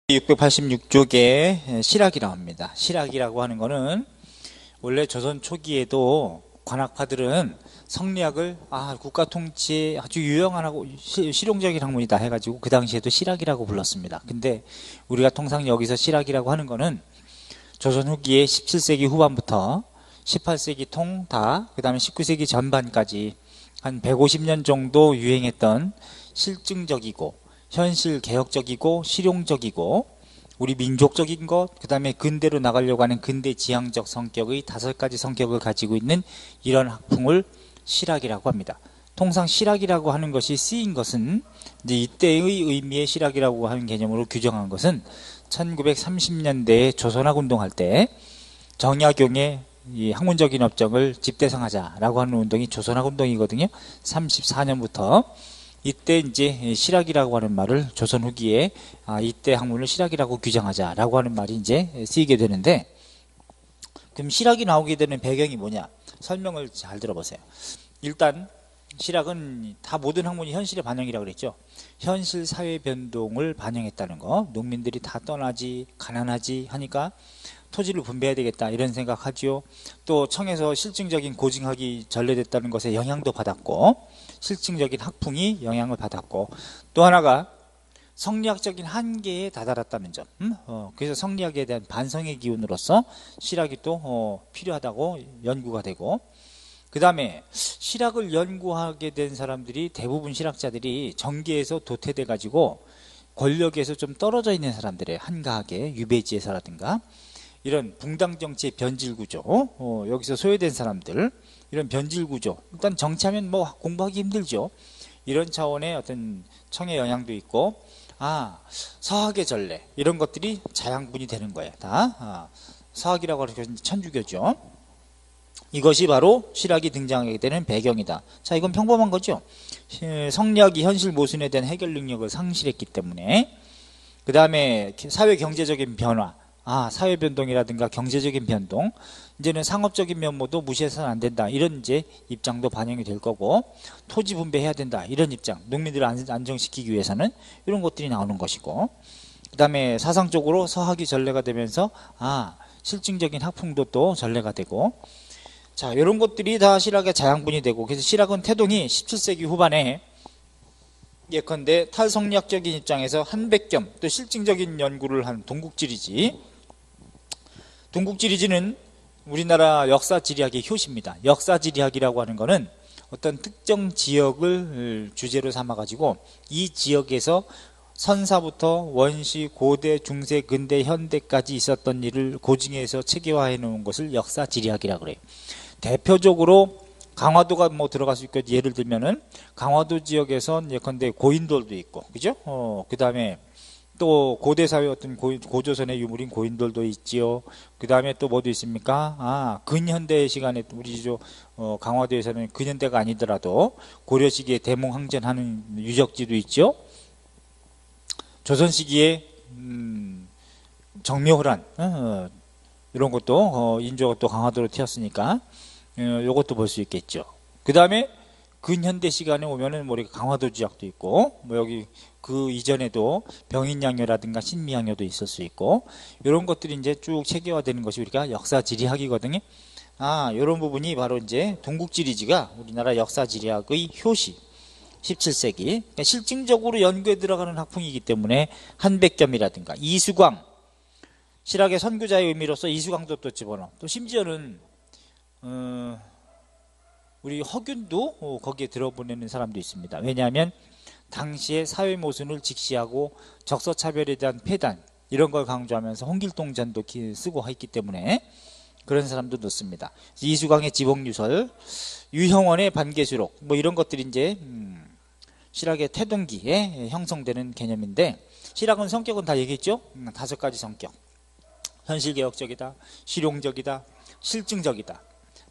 686쪽에 실학이라고 합니다. 실학이라고 하는 거는 원래 조선 초기에도 관학파들은 성리학을 국가 통치에 아주 유용하고 실용적인 학문이다 해가지고 그 당시에도 실학이라고 불렀습니다. 근데 우리가 통상 여기서 실학이라고 하는 거는 조선 후기에 17세기 후반부터 18세기 통다, 그 다음에 19세기 전반까지 한 150년 정도 유행했던 실증적이고 현실 개혁적이고 실용적이고 우리 민족적인 것, 그 다음에 근대로 나가려고 하는 근대 지향적 성격의 5가지 성격을 가지고 있는 이런 학풍을 실학이라고 합니다. 통상 실학이라고 하는 것이 쓰인 것은 이제 이때의 의미의 실학이라고 하는 개념으로 규정한 것은 1930년대에 조선학 운동할 때 정약용의 이 학문적인 업적을 집대성하자라고 하는 운동이 조선학 운동이거든요. 34년부터 이때 이제 실학이라고 하는 말을 조선 후기에 이때 학문을 실학이라고 규정하자라고 하는 말이 이제 쓰이게 되는데, 그럼 실학이 나오게 되는 배경이 뭐냐? 설명을 잘 들어보세요. 일단 실학은 다 모든 학문이 현실의 반영이라고 그랬죠. 현실 사회 변동을 반영했다는 거. 농민들이 다 떠나지, 가난하지 하니까 토지를 분배해야 되겠다 이런 생각하지요. 또 청에서 실증적인 고증학이 전래됐다는 것에 영향도 받았고, 실증적인 학풍이 영향을 받았고, 또 하나가 성리학적인 한계에 다다랐다는 점. 그래서 성리학에 대한 반성의 기운으로서 실학이 또 필요하다고 연구가 되고, 그 다음에 실학을 연구하게 된 사람들이 대부분 실학자들이 정계에서 도태돼 가지고 권력에서 좀 떨어져 있는 사람들의 한가하게 유배지에서라든가 이런 붕당정치의 변질구조, 여기서 소외된 사람들, 이런 변질구조, 일단 정치하면 뭐 공부하기 힘들죠. 이런 차원의 어떤 청의 영향도 있고, 서학의 전례 이런 것들이 자양분이 되는 거예요. 다 서학이라고 하는 것은 천주교죠. 이것이 바로 실학이 등장하게 되는 배경이다. 자, 이건 평범한 거죠. 성리학이 현실 모순에 대한 해결 능력을 상실했기 때문에. 그 다음에 사회 경제적인 변화, 사회 변동이라든가 경제적인 변동, 이제는 상업적인 면모도 무시해서는 안 된다 이런 이제 입장도 반영이 될 거고, 토지 분배해야 된다 이런 입장, 농민들을 안정시키기 위해서는 이런 것들이 나오는 것이고, 그 다음에 사상적으로 서학이 전례가 되면서 실증적인 학풍도 또 전례가 되고, 자, 이런 것들이 다 실학의 자양분이 되고, 그래서 실학은 태동이 17세기 후반에 예컨대 탈성리학적인 입장에서 한백겸 또 실증적인 연구를 한 동국지리지. 동국지리지는 우리나라 역사지리학의 효시입니다. 역사지리학이라고 하는 것은 어떤 특정 지역을 주제로 삼아 가지고 이 지역에서 선사부터 원시, 고대, 중세, 근대, 현대까지 있었던 일을 고증해서 체계화해 놓은 것을 역사지리학이라고 그래요. 대표적으로 강화도가 뭐 들어갈 수 있고, 예를 들면은 강화도 지역에선 예컨대 고인돌도 있고, 그죠? 그 다음에 또 고대사회 어떤 고조선의 유물인 고인돌도 있지요. 그 다음에 또 뭐도 있습니까? 근현대 시간에 우리 강화도에서는 근현대가 아니더라도 고려 시기에 대몽항전하는 유적지도 있죠. 조선 시기에 정묘호란 이런 것도 인조가 또 강화도로 튀었으니까 요것도 볼 수 있겠죠. 그 다음에 근현대 시간에 오면은 뭐 강화도 지역도 있고, 뭐 여기 그 이전에도 병인양요라든가 신미양요도 있을 수 있고, 이런 것들이 이제 쭉 체계화되는 것이 우리가 역사지리학이거든요. 이런 부분이 바로 이제 동국지리지가 우리나라 역사지리학의 효시, 17세기 그러니까 실증적으로 연구에 들어가는 학풍이기 때문에 한백겸이라든가 이수광, 실학의 선구자의 의미로서 이수광도 또 집어넣어. 또 심지어는 우리 허균도 거기에 들어보내는 사람도 있습니다. 왜냐하면 당시에 사회 모순을 직시하고 적서차별에 대한 폐단 이런 걸 강조하면서 홍길동전도 쓰고 했기 때문에 그런 사람도 넣습니다. 이수광의 지복유설, 유형원의 반개수록 뭐 이런 것들이 이제 실학의 태동기에 형성되는 개념인데, 실학은 성격은 다 얘기했죠. 5가지 성격. 현실개혁적이다, 실용적이다, 실증적이다,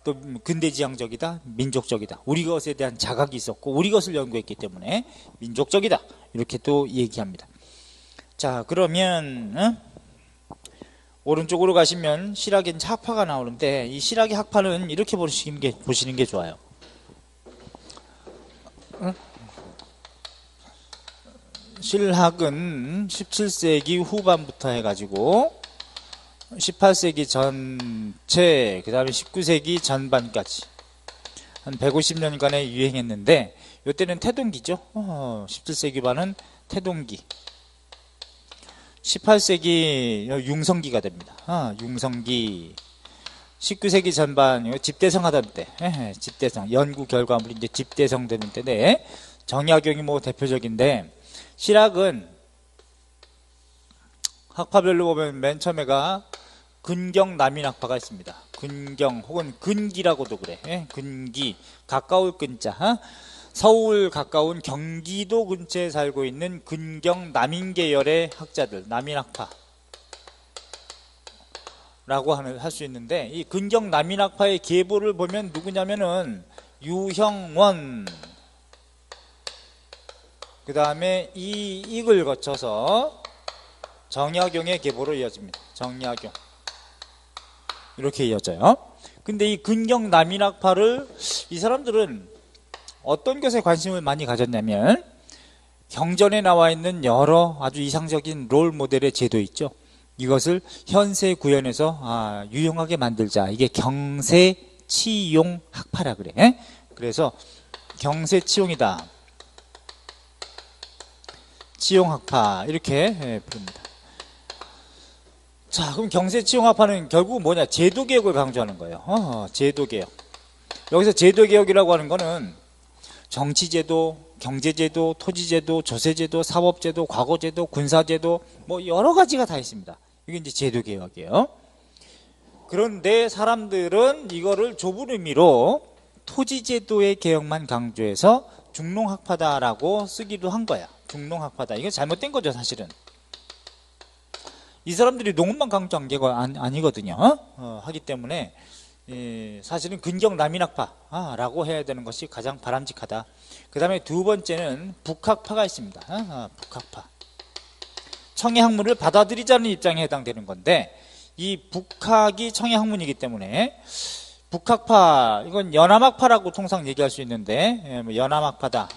또 근대지향적이다, 민족적이다. 우리 것에 대한 자각이 있었고 우리 것을 연구했기 때문에 민족적이다 이렇게 또 얘기합니다. 자, 그러면 오른쪽으로 가시면 실학의 학파가 나오는데, 이 실학의 학파는 이렇게 보시는 게 좋아요. 실학은 17세기 후반부터 해가지고 18세기 전체, 그 다음에 19세기 전반까지 한 150년간에 유행했는데, 이때는 태동기죠. 17세기 반은 태동기, 18세기 융성기가 됩니다. 융성기, 19세기 전반 집대성 하던 때, 집대성 연구 결과물이 이제 집대성 되는 때인데, 정약용이 뭐 대표적인데, 실학은 학파별로 보면 맨 처음에가 근경 남인학파가 있습니다. 근경 혹은 근기라고도 그래. 근기, 가까울 근자. 서울 가까운 경기도 근처에 살고 있는 근경 남인 계열의 학자들, 남인학파 라고 할 수 있는데, 이 근경 남인학파의 계보를 보면 누구냐면은 유형원, 그 다음에 이익을 거쳐서 정약용의 계보로 이어집니다. 정약용, 이렇게 이어져요. 근데 이 근경 남인학파를, 이 사람들은 어떤 것에 관심을 많이 가졌냐면, 경전에 나와 있는 여러 아주 이상적인 롤 모델의 제도 있죠. 이것을 현세 구현해서 유용하게 만들자. 이게 경세치용 학파라 그래. 그래서 경세치용이다, 치용학파, 이렇게 부릅니다. 자, 그럼 경세치용학파는 결국 뭐냐? 제도개혁을 강조하는 거예요. 제도개혁. 여기서 제도개혁이라고 하는 거는 정치제도, 경제제도, 토지제도, 조세제도, 사법제도, 과거제도, 군사제도, 뭐 여러 가지가 다 있습니다. 이게 이제 제도개혁이에요. 그런데 사람들은 이거를 좁은 의미로 토지제도의 개혁만 강조해서 중농학파다라고 쓰기도 한 거야. 중농학파다. 이게 잘못된 거죠, 사실은. 이 사람들이 농업만 강조한 게 아니거든요. 하기 때문에 사실은 근경 남인학파라고 해야 되는 것이 가장 바람직하다. 그 다음에 두 번째는 북학파가 있습니다. 북학파. 청해 학문을 받아들이자는 입장에 해당되는 건데, 이 북학이 청해 학문이기 때문에 북학파, 이건 연암학파라고 통상 얘기할 수 있는데, 연암학파다.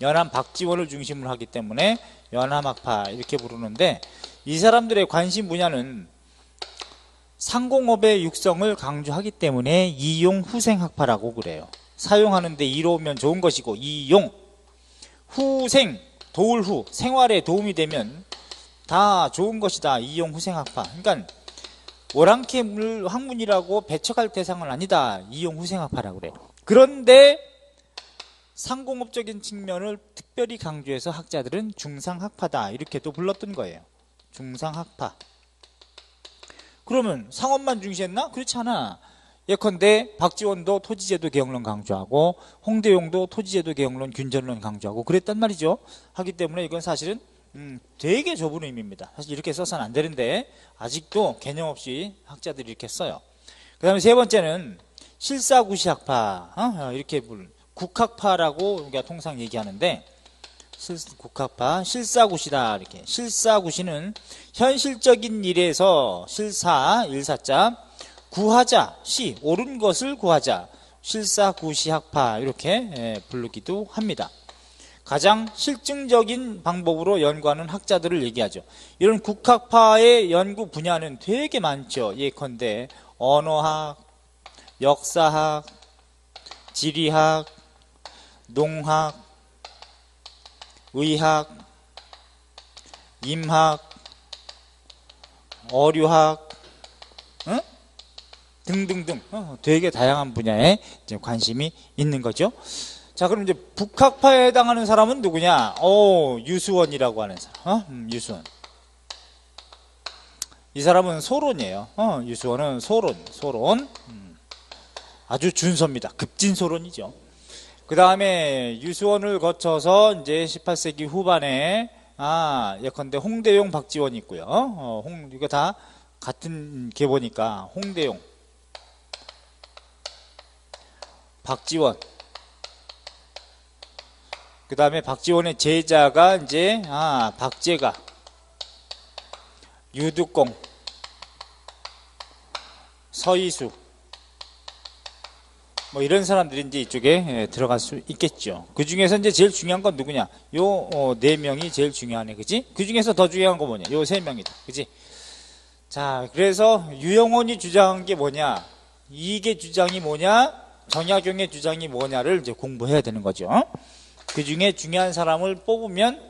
연암 박지원을 중심으로 하기 때문에 연암학파 이렇게 부르는데, 이 사람들의 관심 분야는 상공업의 육성을 강조하기 때문에 이용 후생학파라고 그래요. 사용하는데 이로우면 좋은 것이고, 이용, 후생, 도울 후, 생활에 도움이 되면 다 좋은 것이다. 이용 후생학파. 그러니까 오랑캐 학문이라고 배척할 대상은 아니다. 이용 후생학파라고 그래요. 그런데 상공업적인 측면을 특별히 강조해서 학자들은 중상학파다, 이렇게 또 불렀던 거예요. 중상학파. 그러면 상업만 중시했나? 그렇지 않아. 예컨대 박지원도 토지제도 개혁론 강조하고, 홍대용도 토지제도 개혁론, 균전론 강조하고 그랬단 말이죠. 하기 때문에 이건 사실은 되게 좁은 의미입니다. 사실 이렇게 써서는 안 되는데 아직도 개념 없이 학자들이 이렇게 써요. 그 다음에 세 번째는 실사구시학파, 이렇게 국학파라고 우리가 통상 얘기하는데, 국학파, 실사구시다. 이렇게. 실사구시는 현실적인 일에서 실사, 일사자, 구하자, 시, 옳은 것을 구하자, 실사구시학파, 이렇게 부르기도 합니다. 가장 실증적인 방법으로 연구하는 학자들을 얘기하죠. 이런 국학파의 연구 분야는 되게 많죠. 예컨대 언어학, 역사학, 지리학, 농학, 의학, 임학, 어류학, 등등등 되게 다양한 분야에 이제 관심이 있는 거죠. 자, 그럼 이제 북학파에 해당하는 사람은 누구냐? 유수원이라고 하는 사람. 유수원. 이 사람은 소론이에요. 유수원은 소론. 아주 준서입니다. 급진소론이죠. 그 다음에 유수원을 거쳐서 이제 18세기 후반에 예컨대 홍대용, 박지원이 있고요. 이거 다 같은 계보니까 홍대용, 박지원. 그 다음에 박지원의 제자가 이제 박제가, 유득공, 서이수, 뭐 이런 사람들이 이제 이쪽에 들어갈 수 있겠죠. 그 중에서 이제 제일 중요한 건 누구냐? 요 네 명이 제일 중요하네, 그지? 그 중에서 더 중요한 건 뭐냐? 요 세 명이다, 그지? 자, 그래서 유영원이 주장한 게 뭐냐? 이익의 주장이 뭐냐? 정약용의 주장이 뭐냐를 이제 공부해야 되는 거죠. 그 중에 중요한 사람을 뽑으면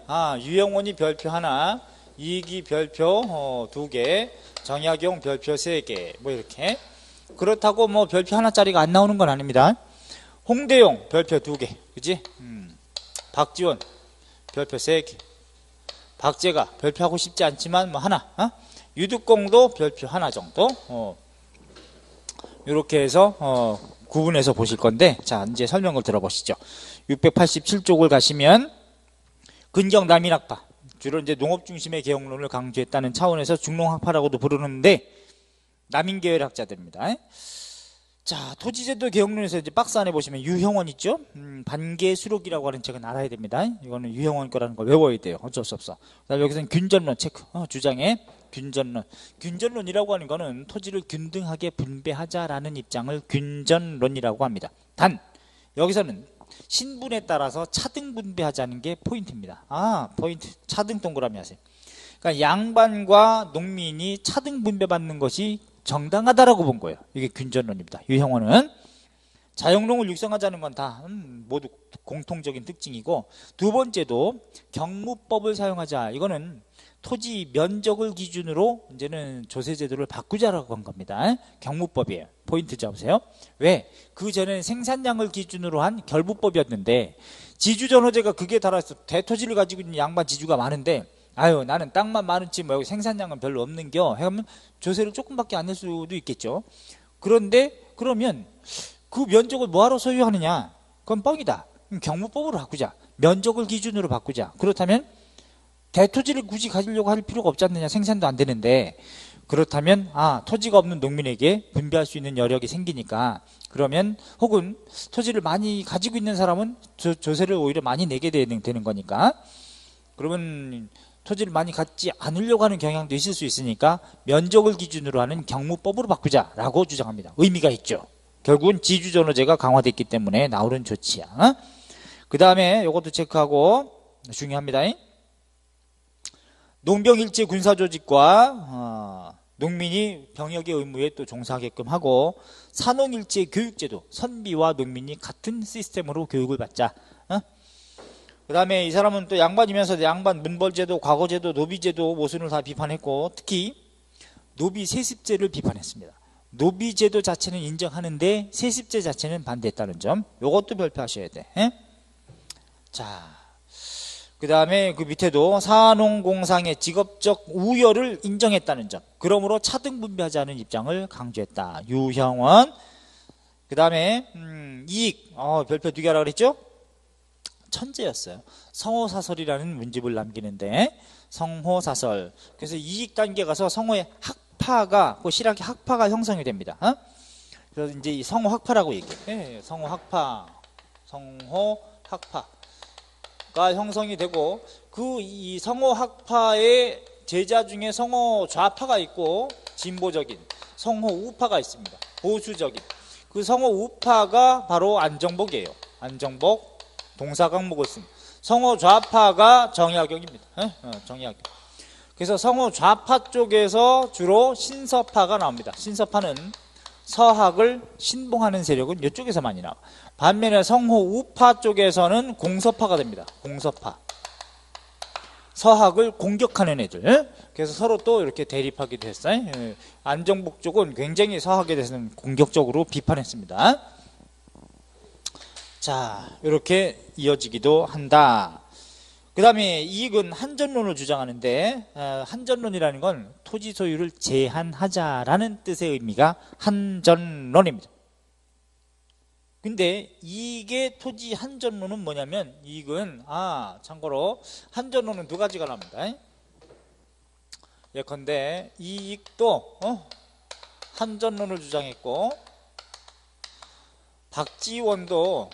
유영원이 별표 하나, 이익이 별표 2개, 정약용 별표 3개, 뭐 이렇게. 그렇다고 뭐 별표 하나짜리가 안 나오는 건 아닙니다. 홍대용 별표 2개, 그지? 박지원 별표 3개, 박재가 별표하고 싶지 않지만 뭐 하나, 유득공도 별표 하나 정도. 이렇게 해서 구분해서 보실 건데, 자 이제 설명을 들어보시죠. 687쪽을 가시면 근경 남인학파, 주로 이제 농업 중심의 개혁론을 강조했다는 차원에서 중농학파라고도 부르는데 남인계열 학자들입니다. 자, 토지제도 개혁론에서 이제 박스 안에 보시면 유형원 있죠? 반계수록이라고 하는 책은 알아야 됩니다. 이거는 유형원 거라는 걸 외워야 돼요. 어쩔 수 없어. 그다음에 여기서는 균전론 체크, 주장에 균전론. 균전론이라고 하는 거는 토지를 균등하게 분배하자라는 입장을 균전론이라고 합니다. 단 여기서는 신분에 따라서 차등 분배하자는 게 포인트입니다. 포인트. 차등 동그라미 하세요. 그러니까 양반과 농민이 차등 분배받는 것이 정당하다라고 본 거예요. 이게 균전론입니다. 유형원은 자영농을 육성하자는 건 다 모두 공통적인 특징이고, 두 번째도 경무법을 사용하자. 이거는 토지 면적을 기준으로 이제는 조세제도를 바꾸자라고 한 겁니다. 경무법이에요. 포인트 잡으세요. 왜? 그 전에는 생산량을 기준으로 한 결부법이었는데, 지주전호제가 그게 달아서 대토지를 가지고 있는 양반 지주가 많은데, 나는 땅만 많은지 뭐 여기 생산량은 별로 없는겨 하면 조세를 조금밖에 안 낼 수도 있겠죠. 그런데 그러면 그 면적을 뭐하러 소유하느냐? 그건 뻥이다. 경무법으로 바꾸자. 면적을 기준으로 바꾸자. 그렇다면 대토지를 굳이 가지려고 할 필요가 없지 않느냐? 생산도 안 되는데. 그렇다면 토지가 없는 농민에게 분배할 수 있는 여력이 생기니까, 그러면 혹은 토지를 많이 가지고 있는 사람은 조세를 오히려 많이 내게 되는 거니까, 그러면 토지를 많이 갖지 않으려고 하는 경향도 있을 수 있으니까 면적을 기준으로 하는 경무법으로 바꾸자라고 주장합니다. 의미가 있죠. 결국은 지주전호제가 강화됐기 때문에 나오는 조치야. 그 다음에 이것도 체크하고, 중요합니다. 농병일체 군사조직과 농민이 병역의 의무에 또 종사하게끔 하고, 산농일체 교육제도, 선비와 농민이 같은 시스템으로 교육을 받자. 그 다음에 이 사람은 또 양반이면서 양반 문벌제도, 과거제도, 노비제도 모순을 다 비판했고, 특히 노비 세습제를 비판했습니다. 노비제도 자체는 인정하는데 세습제 자체는 반대했다는 점, 이것도 별표하셔야 돼. 자, 그 다음에 그 밑에도 사농공상의 직업적 우열을 인정했다는 점, 그러므로 차등 분배하자는 입장을 강조했다. 유형원. 그 다음에 이익, 별표 2개 하라고 그랬죠? 천재였어요. 성호사설이라는 문집을 남기는데, 성호사설. 그래서 이익 단계 가서 성호의 학파가, 그 실학의 학파가 형성이 됩니다. 그래서 이제 이 성호학파라고 얘기해요. 성호학파, 성호학파가 형성이 되고, 이 성호학파의 제자 중에 성호좌파가 있고, 진보적인 성호우파가 있습니다. 보수적인. 그 성호우파가 바로 안정복이에요. 안정복. 동사 강목을 씁니다. 성호 좌파가 정약용입니다. 정약용. 그래서 성호 좌파 쪽에서 주로 신서파가 나옵니다. 신서파는 서학을 신봉하는 세력은 이쪽에서 많이 나와. 반면에 성호 우파 쪽에서는 공서파가 됩니다. 공서파. 서학을 공격하는 애들. 그래서 서로 또 이렇게 대립하기도 했어요. 안정복 쪽은 굉장히 서학에 대해서는 공격적으로 비판했습니다. 자, 이렇게 이어지기도 한다. 그 다음에 이익은 한전론을 주장하는데, 한전론이라는 건 토지 소유를 제한하자라는 뜻의 의미가 한전론입니다. 근데 이익의 토지 한전론은 뭐냐면, 이익은 참고로 한전론은 두 가지가 나옵니다. 예컨대 이익도 한전론을 주장했고, 박지원도,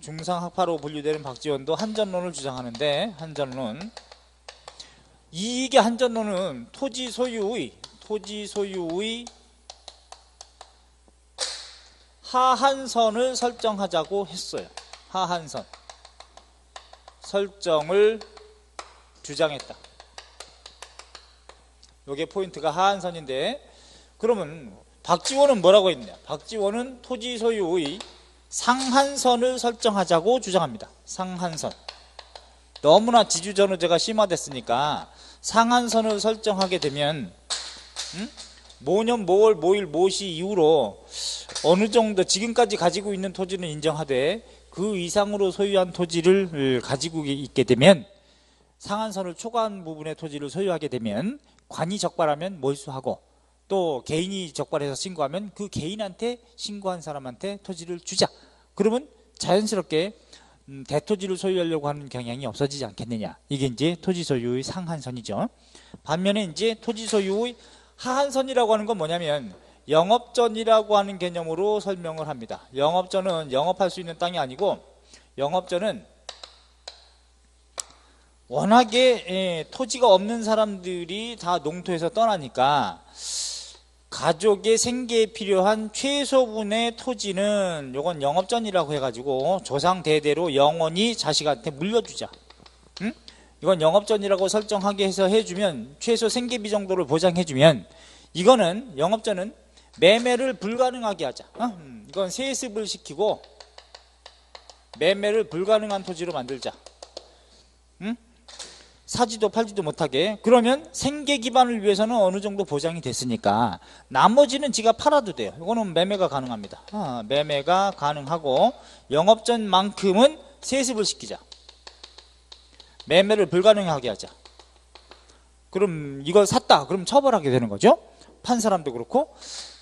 중상학파로 분류되는 박지원도 한전론을 주장하는데, 한전론, 이익의 한전론은 토지 소유의 하한선을 설정하자고 했어요. 하한선 설정을 주장했다. 이게 포인트가 하한선인데, 그러면 박지원은 뭐라고 했냐? 박지원은 토지 소유의 상한선을 설정하자고 주장합니다. 상한선. 너무나 지주전호제가 심화됐으니까 상한선을 설정하게 되면 모년 모월 모일 모시 이후로 어느 정도 지금까지 가지고 있는 토지는 인정하되 그 이상으로 소유한 토지를 가지고 있게 되면, 상한선을 초과한 부분의 토지를 소유하게 되면 관이 적발하면 몰수하고, 또 개인이 적발해서 신고하면 그 개인한테 신고한 사람한테 토지를 주자. 그러면 자연스럽게 대토지를 소유하려고 하는 경향이 없어지지 않겠느냐. 이게 이제 토지 소유의 상한선이죠. 반면에 이제 토지 소유의 하한선이라고 하는 건 뭐냐면 영업전이라고 하는 개념으로 설명을 합니다. 영업전은 영업할 수 있는 땅이 아니고, 영업전은 워낙에 토지가 없는 사람들이 다 농토에서 떠나니까 가족의 생계에 필요한 최소분의 토지는 요건 영업전이라고 해가지고 조상 대대로 영원히 자식한테 물려주자. 응? 이건 영업전이라고 설정하게 해서 해주면, 최소 생계비 정도를 보장해주면, 이거는 영업전은 매매를 불가능하게 하자. 이건 세습을 시키고 매매를 불가능한 토지로 만들자. 응? 사지도 팔지도 못하게. 그러면 생계 기반을 위해서는 어느 정도 보장이 됐으니까 나머지는 지가 팔아도 돼요. 이거는 매매가 가능합니다. 매매가 가능하고, 영업전만큼은 세습을 시키자. 매매를 불가능하게 하자. 그럼 이걸 샀다 그럼 처벌하게 되는 거죠. 판 사람도 그렇고.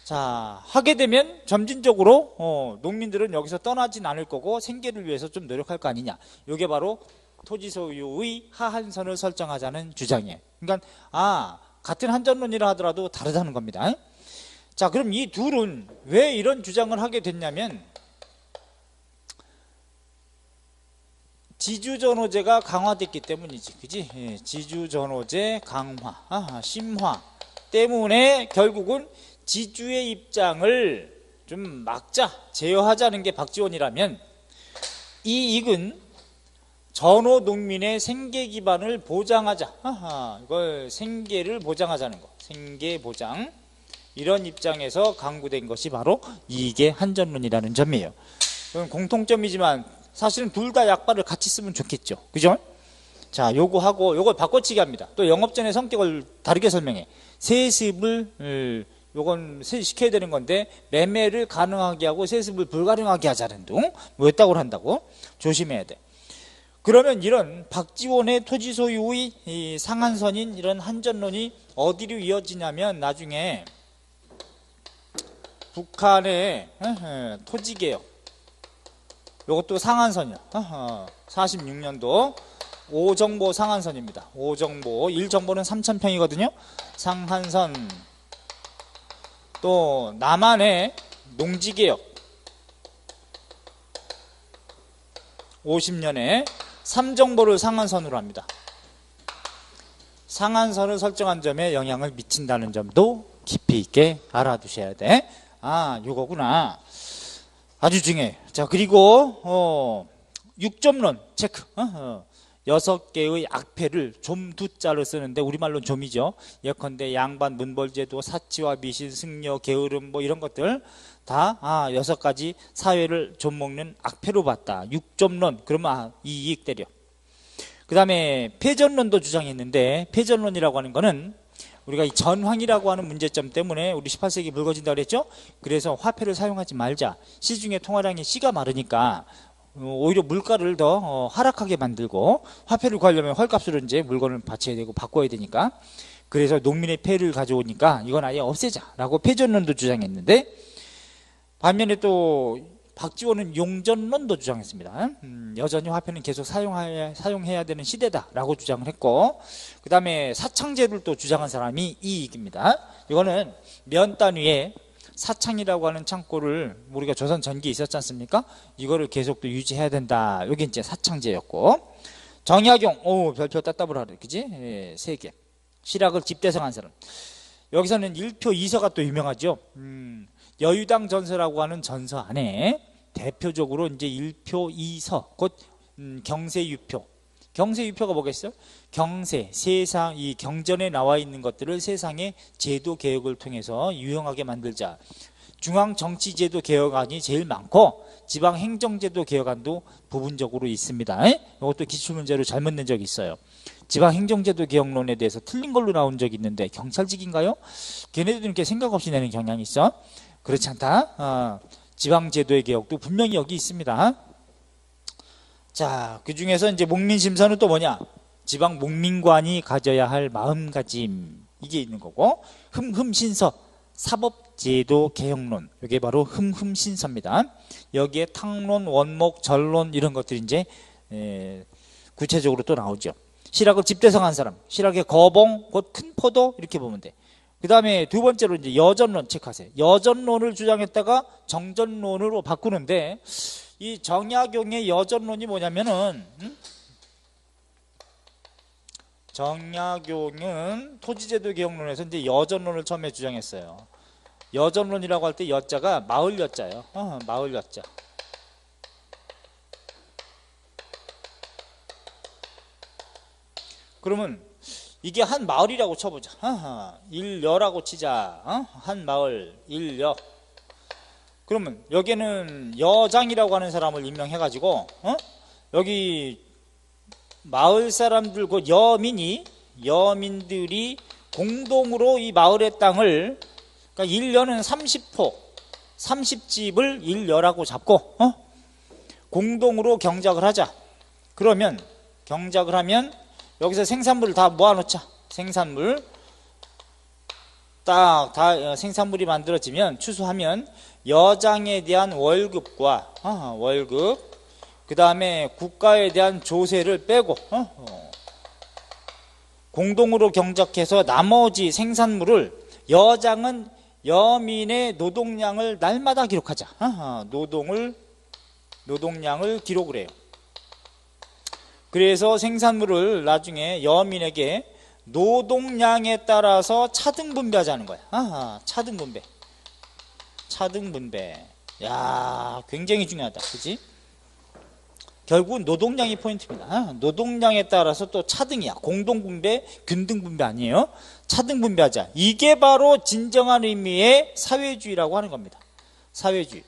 자, 하게 되면 점진적으로 농민들은 여기서 떠나진 않을 거고 생계를 위해서 좀 노력할 거 아니냐. 이게 바로 토지 소유의 하한선을 설정하자는 주장이에요. 그러니까 같은 한전론이라 하더라도 다르다는 겁니다. 자, 그럼 이 둘은 왜 이런 주장을 하게 됐냐면, 지주전호제가 강화됐기 때문이지. 그지? 예, 지주전호제 강화, 심화 때문에 결국은 지주의 입장을 좀 막자, 제어하자는 게 박지원이라면, 이 이익은 전호 농민의 생계 기반을 보장하자. 이걸 생계를 보장하자는 거. 생계 보장. 이런 입장에서 강구된 것이 바로 이익의 한전론이라는 점이에요. 그건 공통점이지만 사실은 둘 다 약발을 같이 쓰면 좋겠죠. 그죠? 자, 요거 요걸 바꿔치기 합니다. 또 영업전의 성격을 다르게 설명해. 세습을 요건 시켜야 되는 건데 매매를 가능하게 하고 세습을 불가능하게 하자는 둥 뭐였다고 한다고 조심해야 돼. 그러면 이런 박지원의 토지 소유의 이 상한선인 이런 한전론이 어디로 이어지냐면, 나중에 북한의 토지개혁, 이것도 상한선이야. 46년도 5정보 상한선입니다. 5정보, 1정보는 3,000평이거든요. 상한선. 또 남한의 농지개혁 50년에 3정보를 상한선으로 합니다. 상한선을 설정한 점에 영향을 미친다는 점도 깊이 있게 알아두셔야 돼. 요거구나. 아주 중요해. 자, 그리고 6점론 체크. 6개의 악패를 좀두자를 쓰는데 우리말로는 좀이죠. 예컨대 양반, 문벌제도, 사치와 미신, 승려, 게으름 뭐 이런 것들 다 6가지 사회를 좀먹는 악패로 봤다. 6점론. 그러면 이 이익 때려. 그 다음에 패전론도 주장했는데, 패전론이라고 하는 거는 우리가 이 전황이라고 하는 문제점 때문에 우리 18세기 붉어진다고 그랬죠. 그래서 화폐를 사용하지 말자. 시중에 통화량이 씨가 마르니까 오히려 물가를 더 하락하게 만들고, 화폐를 구하려면 헐값으로 이제 물건을 바쳐야 되고 바꿔야 되니까, 그래서 농민의 폐를 가져오니까 이건 아예 없애자라고 패전론도 주장했는데, 반면에 또 박지원은 용전론도 주장했습니다. 여전히 화폐는 계속 사용해야 되는 시대다라고 주장을 했고, 그 다음에 사창제를 또 주장한 사람이 이익입니다. 이거는 면 단위에 사창이라고 하는 창고를 우리가 조선 전기에 있었지 않습니까? 이거를 계속 또 유지해야 된다. 이게 이제 사창제였고, 정약용, 별표 따따블 하래, 그지? 3개. 실학을 집대성한 사람. 여기서는 1표 2서가 또 유명하죠. 여유당 전서라고 하는 전서 안에 대표적으로 이제 1표 2서, 곧 경세유표. 경세유표가 뭐겠어요? 경세, 세상, 이 경전에 나와 있는 것들을 세상의 제도 개혁을 통해서 유용하게 만들자. 중앙정치제도 개혁안이 제일 많고 지방행정제도 개혁안도 부분적으로 있습니다. 이것도 기출문제로 잘못 낸 적이 있어요. 지방행정제도 개혁론에 대해서 틀린 걸로 나온 적이 있는데 경찰직인가요? 걔네들은 이렇게 생각 없이 내는 경향이 있어. 그렇지 않다. 지방제도의 개혁도 분명히 여기 있습니다. 자, 그 중에서 이제 목민심서는 또 뭐냐? 지방 목민관이 가져야 할 마음가짐, 이게 있는 거고, 흠흠신서, 사법제도 개혁론, 이게 바로 흠흠신서입니다. 여기에 탕론, 원목, 전론 이런 것들이 이제 구체적으로 또 나오죠. 실학을 집대성한 사람, 실학의 거봉, 곧 큰 포도, 이렇게 보면 돼. 그 다음에 두 번째로 이제 여전론 체크하세요. 여전론을 주장했다가 정전론으로 바꾸는데, 이 정약용의 여전론이 뭐냐면은, 정약용은 토지제도 개혁론에서 이제 여전론을 처음에 주장했어요. 여전론이라고 할 때 여자가 마을 여자예요. 마을 여자. 그러면 이게 한 마을이라고 쳐보자. 일여라고 치자. 한 마을, 일여. 그러면 여기는 여장이라고 하는 사람을 임명해가지고, 여기 마을 사람들, 그 여민들이 공동으로 이 마을의 땅을, 그러니까 일여는 30호, 30집을 일여라고 잡고, 공동으로 경작을 하자. 그러면, 경작을 하면, 여기서 생산물을 다 모아놓자. 생산물. 딱, 다 생산물이 만들어지면, 추수하면, 여장에 대한 월급과, 월급, 그 다음에 국가에 대한 조세를 빼고, 공동으로 경작해서 나머지 생산물을 여장은 여민의 노동량을 날마다 기록하자. 노동량을 기록을 해요. 그래서 생산물을 나중에 여민에게 노동량에 따라서 차등분배하자는 거야. 차등분배. 야, 굉장히 중요하다. 그치? 결국은 노동량이 포인트입니다. 노동량에 따라서 또 차등이야. 공동분배, 균등분배 아니에요. 차등분배하자. 이게 바로 진정한 의미의 사회주의라고 하는 겁니다. 사회주의.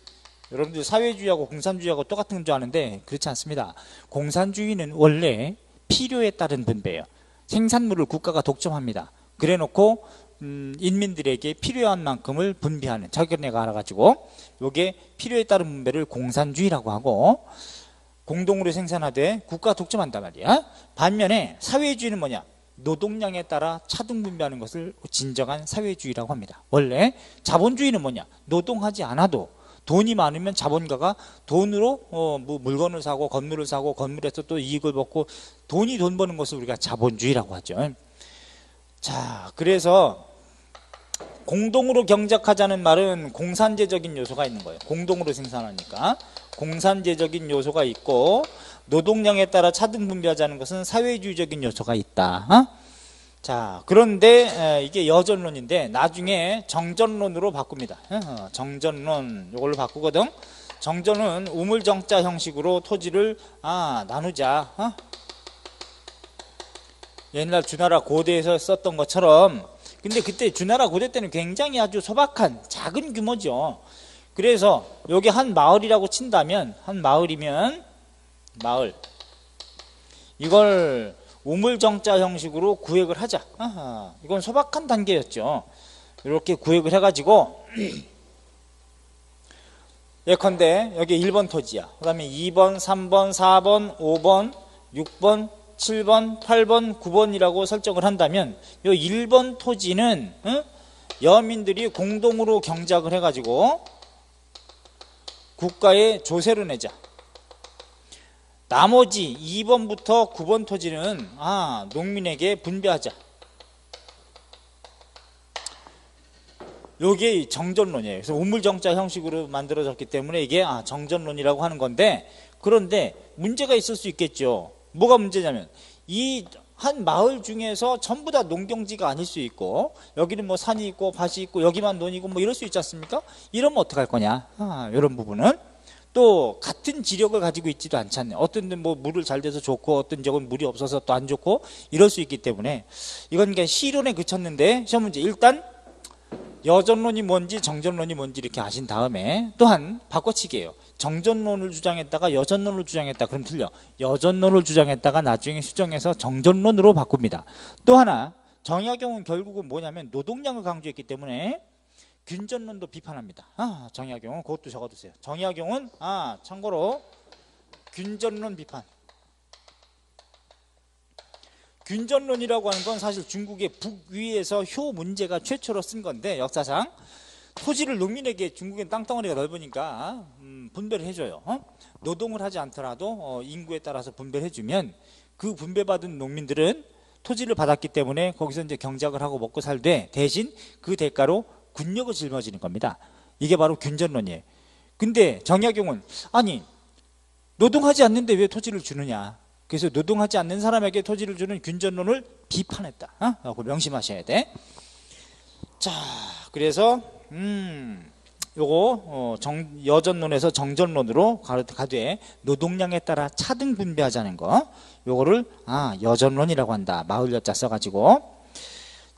여러분들 사회주의하고 공산주의하고 똑같은 줄 아는데 그렇지 않습니다. 공산주의는 원래 필요에 따른 분배예요. 생산물을 국가가 독점합니다. 그래놓고 인민들에게 필요한 만큼을 분배하는, 자기네가 알아가지고 요게 필요에 따른 분배를 공산주의라고 하고, 공동으로 생산하되 국가 독점한단 말이야. 반면에 사회주의는 뭐냐? 노동량에 따라 차등 분배하는 것을 진정한 사회주의라고 합니다. 원래 자본주의는 뭐냐? 노동하지 않아도 돈이 많으면 자본가가 돈으로 뭐 물건을 사고 건물을 사고 건물에서 또 이익을 받고 돈 버는 것을 우리가 자본주의라고 하죠. 자, 그래서 공동으로 경작하자는 말은 공산제적인 요소가 있는 거예요. 공동으로 생산하니까 공산제적인 요소가 있고, 노동량에 따라 차등 분배하자는 것은 사회주의적인 요소가 있다. 자, 그런데 이게 여전론인데 나중에 정전론으로 바꿉니다. 정전론 이걸로 바꾸거든. 정전은 우물정자 형식으로 토지를 나누자. 옛날 주나라 고대에서 썼던 것처럼. 근데 그때 주나라 고대 때는 굉장히 아주 소박한 작은 규모죠. 그래서 여기 한 마을이라고 친다면, 한 마을이면 마을, 이걸 우물정자 형식으로 구획을 하자. 이건 소박한 단계였죠. 이렇게 구획을 해가지고 예컨대 여기 1번 토지야. 그 다음에 2번, 3번, 4번, 5번, 6번, 7번, 8번, 9번이라고 설정을 한다면 이 1번 토지는 여민들이 공동으로 경작을 해가지고 국가에 조세를 내자. 나머지 2번부터 9번 토지는 농민에게 분배하자. 이게 정전론이에요. 그래서 우물정자 형식으로 만들어졌기 때문에 이게 정전론이라고 하는 건데, 그런데 문제가 있을 수 있겠죠. 뭐가 문제냐면 이 한 마을 중에서 전부 다 농경지가 아닐 수 있고, 여기는 뭐 산이 있고 밭이 있고 여기만 논이고 뭐 이럴 수 있지 않습니까? 이러면 어떡할 거냐, 이런 부분은. 또 같은 지력을 가지고 있지도 않잖아요. 어떤 데는 뭐 물을 잘 돼서 좋고, 어떤 지역은 물이 없어서 또 안 좋고, 이럴 수 있기 때문에 이건 그냥 시론에 그쳤는데, 시험 문제 일단 여전론이 뭔지 정전론이 뭔지 이렇게 아신 다음에, 또한 바꿔치기예요. 정전론을 주장했다가 여전론을 주장했다 그럼 틀려. 여전론을 주장했다가 나중에 수정해서 정전론으로 바꿉니다. 또 하나, 정약용은 결국은 뭐냐면 노동량을 강조했기 때문에 균전론도 비판합니다. 정약용은 그것도 적어두세요. 정약용은 참고로 균전론 비판. 균전론이라고 하는 건 사실 중국의 북위에서 효 문제가 최초로 쓴 건데, 역사상 토지를 농민에게, 중국엔 땅덩어리가 넓으니까 분배를 해줘요. 노동을 하지 않더라도 인구에 따라서 분배를 해주면 그 분배받은 농민들은 토지를 받았기 때문에 거기서 이제 경작을 하고 먹고 살되, 대신 그 대가로 군력을 짊어지는 겁니다. 이게 바로 균전론이에요. 근데 정약용은 아니 노동하지 않는데 왜 토지를 주느냐, 그래서 노동하지 않는 사람에게 토지를 주는 균전론을 비판했다. 그거 명심하셔야 돼. 자, 그래서 요거 여전론에서 정전론으로 가되 노동량에 따라 차등 분배하자는 거, 요거를 여전론이라고 한다. 마을 여자 써가지고.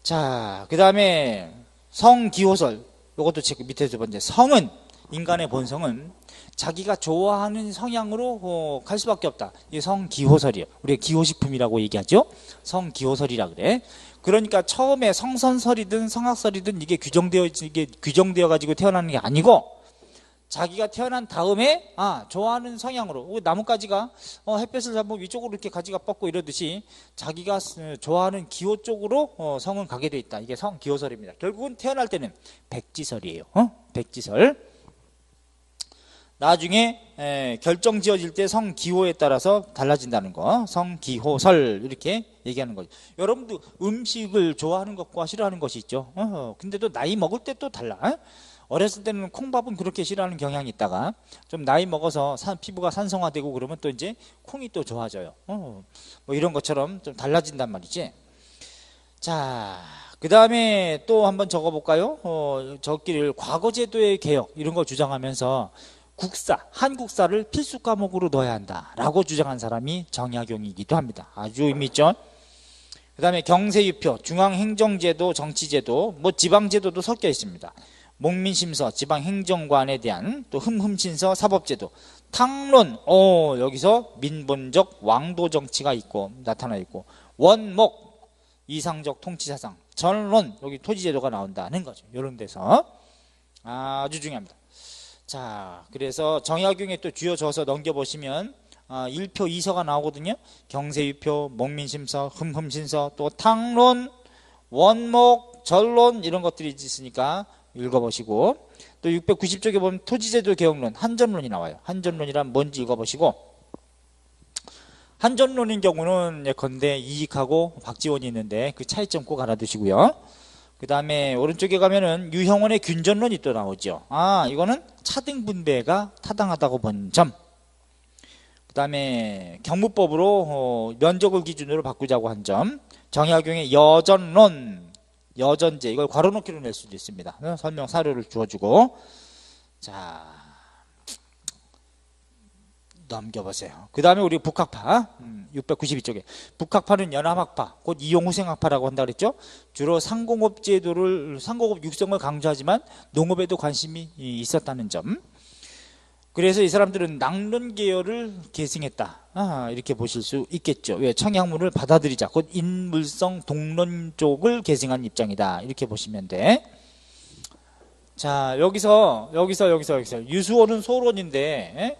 자, 그 다음에 성기호설, 요것도 지금 밑에 두 번째. 성은, 인간의 본성은 자기가 좋아하는 성향으로 갈 수밖에 없다. 이게 성기호설이에요. 우리가 기호식품이라고 얘기하죠. 성기호설이라 그래. 그러니까 처음에 성선설이든 성악설이든 이게 규정되어 가지고 태어나는 게 아니고, 자기가 태어난 다음에 좋아하는 성향으로, 나뭇가지가 햇볕을 잡으면 위쪽으로 이렇게 가지가 뻗고 이러듯이 자기가 좋아하는 기호 쪽으로 성은 가게 돼 있다. 이게 성기호설입니다. 결국은 태어날 때는 백지설이에요. 백지설. 나중에 결정 지어질 때 성기호에 따라서 달라진다는 거, 성기호설 이렇게 얘기하는 거죠. 여러분도 음식을 좋아하는 것과 싫어하는 것이 있죠. 근데도 나이 먹을 때 또 달라. 어렸을 때는 콩밥은 그렇게 싫어하는 경향이 있다가 좀 나이 먹어서 피부가 산성화되고 그러면 또 이제 콩이 또 좋아져요. 뭐 이런 것처럼 좀 달라진단 말이지. 자, 그 다음에 또 한번 적어볼까요? 적기를 과거제도의 개혁 이런 거 주장하면서 한국사를 필수 과목으로 넣어야 한다라고 주장한 사람이 정약용이기도 합니다. 아주 의미 있죠. 그 다음에 경세유표, 중앙행정제도, 정치제도, 뭐 지방제도도 섞여 있습니다. 목민심서, 지방행정관에 대한 또 흠흠신서, 사법제도, 탕론, 여기서 민본적 왕도정치가 있고 나타나 있고, 원목, 이상적 통치사상, 전론, 여기 토지제도가 나온다는 거죠. 이런 데서 아주 중요합니다. 자, 그래서 정약용에 또 쥐어져서 넘겨보시면 1표 2서가 나오거든요. 경세유표, 목민심서, 흠흠신서, 또 탕론, 원목, 전론 이런 것들이 있으니까 읽어보시고, 또 690쪽에 보면 토지제도 개혁론, 한전론이 나와요. 한전론이란 뭔지 읽어보시고, 한전론인 경우는 예컨대 이익하고 박지원이 있는데 그 차이점 꼭 알아두시고요. 그 다음에 오른쪽에 가면은 유형원의 균전론이 또 나오죠. 이거는 차등 분배가 타당하다고 본 점. 그 다음에 경무법으로 면적을 기준으로 바꾸자고 한 점. 정약용의 여전론, 여전제, 이걸 괄호넣기로 낼 수도 있습니다. 설명 사료를 주어주고. 자, 넘겨보세요. 그 다음에 우리 북학파 692쪽에 북학파는 연합학파, 곧 이용후생학파라고 한다 그랬죠. 주로 상공업 육성을 강조하지만 농업에도 관심이 있었다는 점. 그래서 이 사람들은 낙론 계열을 계승했다, 이렇게 보실 수 있겠죠. 왜? 청약문을 받아들이자, 곧 인물성 동론 쪽을 계승한 입장이다, 이렇게 보시면 돼. 자, 여기서 유수원은 소론인데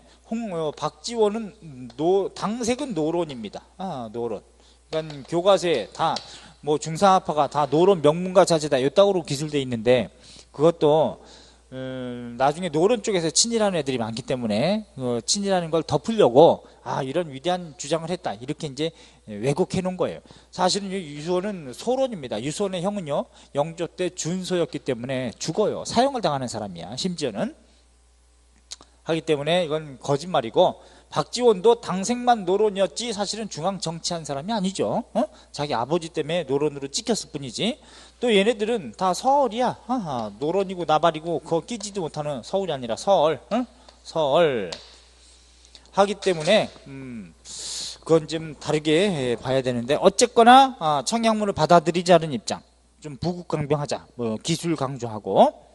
박지원은 당색은 노론입니다. 노론. 그러니까 교과서에 다 뭐 중상학파가 다 노론 명문가 자제다 이따구로 기술돼 있는데, 그것도 나중에 노론 쪽에서 친일하는 애들이 많기 때문에 친일하는 걸 덮으려고 이런 위대한 주장을 했다 이렇게 이제 왜곡해 놓은 거예요. 사실은 유수원은 소론입니다. 유수원의 형은요 영조 때 준소였기 때문에 죽어요. 사형을 당하는 사람이야. 심지어는 하기 때문에 이건 거짓말이고, 박지원도 당생만 노론이었지 사실은 중앙 정치한 사람이 아니죠. 자기 아버지 때문에 노론으로 찍혔을 뿐이지. 또 얘네들은 다 서얼이야. 노론이고 나발이고 그거 끼지도 못하는 서울이 아니라 서얼. 서얼 하기 때문에 그건 좀 다르게 봐야 되는데, 어쨌거나 청약문을 받아들이지 않은 입장, 좀 부국 강병하자, 뭐 기술 강조하고.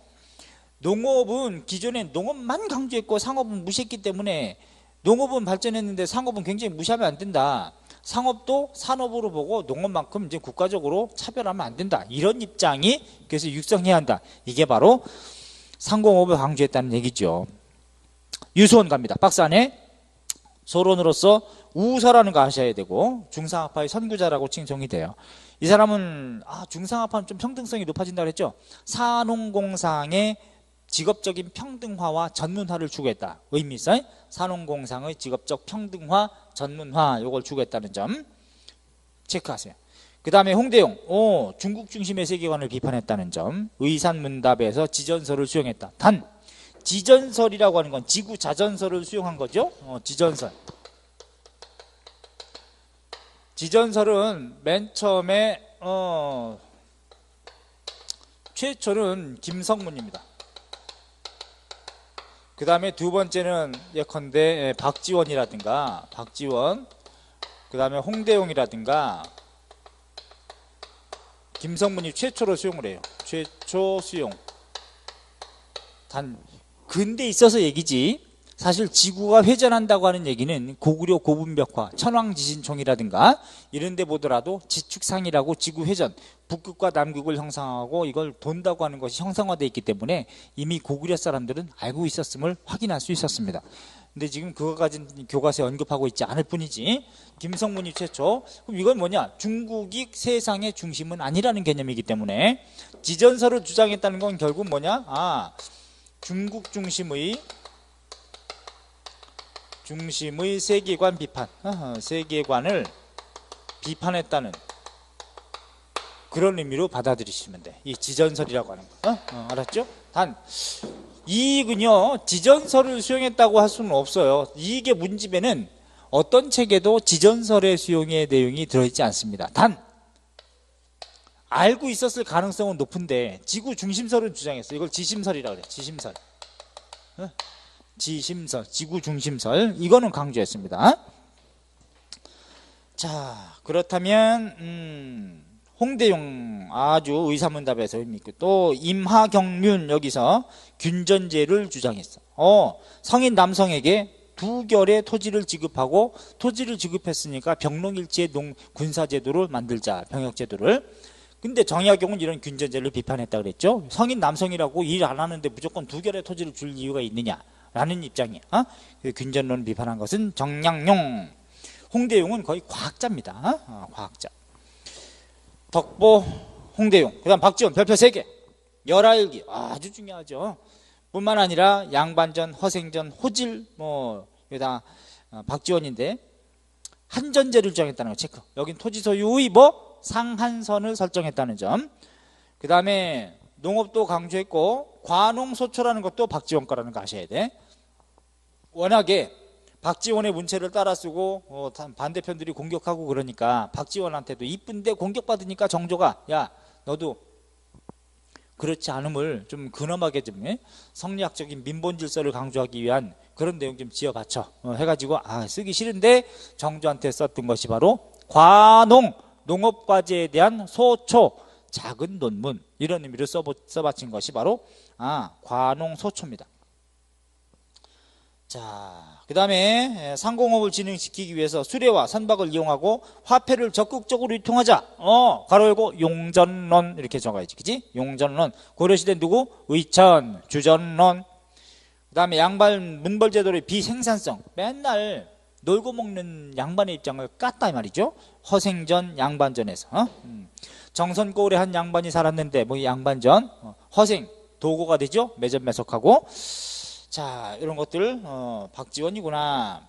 농업은 기존에 농업만 강조했고 상업은 무시했기 때문에, 농업은 발전했는데 상업은 굉장히 무시하면 안 된다. 상업도 산업으로 보고 농업만큼 이제 국가적으로 차별하면 안 된다. 이런 입장이 그래서 육성해야 한다. 이게 바로 상공업을 강조했다는 얘기죠. 유수원 갑니다. 박스 안에 서론으로서 우서라는 거 아셔야 되고, 중상하파의 선구자라고 칭송이 돼요. 이 사람은 중상하파는 좀 평등성이 높아진다 그랬죠. 산업공상의 직업적인 평등화와 전문화를 추구했다. 의미상 산업공상의 직업적 평등화, 전문화, 요걸 추구했다는 점 체크하세요. 그 다음에 홍대용, 중국 중심의 세계관을 비판했다는 점. 의산문답에서 지전설을 수용했다. 단 지전설이라고 하는 건 지구 자전설을 수용한 거죠. 지전설. 지전설은 맨 처음에 최초는 김성문입니다. 그 다음에 두 번째는 예컨대 박지원이라든가, 그 다음에 홍대용이라든가, 김성문이 최초로 수용을 해요. 최초 수용. 단 근대에 있어서 얘기지, 사실 지구가 회전한다고 하는 얘기는 고구려 고분벽화, 천왕지진총이라든가 이런 데 보더라도 지축상이라고 지구 회전, 북극과 남극을 형성하고 이걸 돈다고 하는 것이 형상화되어 있기 때문에 이미 고구려 사람들은 알고 있었음을 확인할 수 있었습니다. 근데 지금 그거까지는 교과서에 언급하고 있지 않을 뿐이지. 김성문이 최초. 그럼 이건 뭐냐? 중국이 세상의 중심은 아니라는 개념이기 때문에 지전설을 주장했다는 건 결국 뭐냐? 중국 중심의 세계관 비판, 세계관을 비판했다는 그런 의미로 받아들이시면 돼. 이 지전설이라고 하는 거. 알았죠? 단 이익은요, 지전설을 수용했다고 할 수는 없어요. 이익의 문집에는 어떤 책에도 지전설의 수용의 내용이 들어있지 않습니다. 단 알고 있었을 가능성은 높은데 지구 중심설은 주장했어. 이걸 지심설이라고 그래. 지심설. 지심설, 지구 중심설, 이거는 강조했습니다. 자, 그렇다면 홍대용 아주 의사문답에서 의미 있고, 또 임하경륜 여기서 균전제를 주장했어. 성인 남성에게 두 결의 토지를 지급하고, 토지를 지급했으니까 병롱일치의 군사제도를 만들자, 병역제도를. 근데 정약용은 이런 균전제를 비판했다 그랬죠. 성인 남성이라고 일 안 하는데 무조건 두 결의 토지를 줄 이유가 있느냐 라는 입장이야. 그 균전론을 비판한 것은 정약용. 홍대용은 거의 과학자입니다. 과학자. 덕보, 홍대용, 그 다음 박지원, 별표 3개, 열하일기, 아주 중요하죠. 뿐만 아니라 양반전, 허생전, 호질, 여기다 박지원인데 한전제를 주장했다는 거 체크. 여긴 토지 소유의 상한선을 설정했다는 점. 그 다음에 농업도 강조했고, 관홍소초라는 것도 박지원 거라는 거 아셔야 돼. 워낙에 박지원의 문체를 따라 쓰고 반대편들이 공격하고 그러니까 박지원한테도 이쁜데 공격받으니까 정조가, 야 너도 그렇지 않음을 좀 근엄하게 좀 성리학적인 민본질서를 강조하기 위한 그런 내용 좀 지어받쳐 해가지고 쓰기 싫은데 정조한테 썼던 것이 바로 관홍, 농업과제에 대한 소초, 작은 논문, 이런 의미로 써바친 것이 바로 관홍소초입니다. 자, 그 다음에 상공업을 진행시키기 위해서 수레와 선박을 이용하고 화폐를 적극적으로 유통하자. 가로 열고 용전론 이렇게 적어야지, 그지? 용전론. 고려시대 누구? 의천, 주전론. 그 다음에 양반 문벌제도의 비생산성. 맨날 놀고 먹는 양반의 입장을 깠다 이 말이죠. 허생전, 양반전에서. 정선고 오래 한 양반이 살았는데 양반전, 허생, 도고가 되죠. 매전매석하고. 자, 이런 것들 박지원이구나.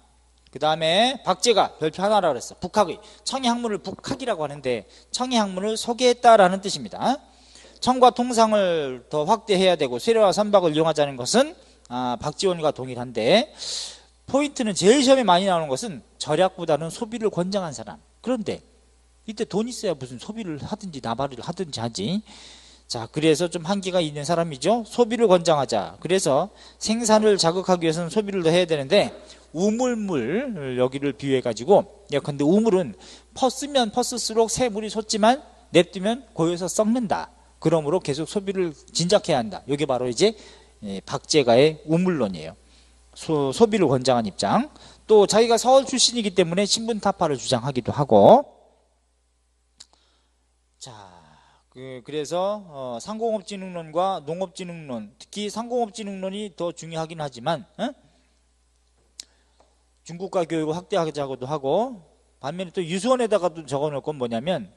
그 다음에 박제가 별표 하나라 그랬어. 북학의 청해학문을 북학이라고 하는데 청해학문을 소개했다라는 뜻입니다. 청과 통상을 더 확대해야 되고 수레와 선박을 이용하자는 것은 박지원과 동일한데, 포인트는 제일 시험에 많이 나오는 것은 절약보다는 소비를 권장한 사람. 그런데 이때 돈 있어야 무슨 소비를 하든지 나발을 하든지 하지. 자, 그래서 좀 한계가 있는 사람이죠. 소비를 권장하자. 그래서 생산을 자극하기 위해서는 소비를 더 해야 되는데, 우물물 여기를 비유해 가지고, 예컨대 우물은 퍼쓰면 퍼쓸수록 새 물이 솟지만 냅두면 고여서 썩는다. 그러므로 계속 소비를 진작해야 한다. 이게 바로 이제 박제가의 우물론이에요. 소비를 권장한 입장. 또 자기가 서울 출신이기 때문에 신분타파를 주장하기도 하고. 자, 그래서 상공업진흥론과 농업진흥론, 특히 상공업진흥론이 더 중요하긴 하지만 중국가 교육을 확대하자고도 하고, 반면에 또 유수원에다가도 적어놓을 건 뭐냐면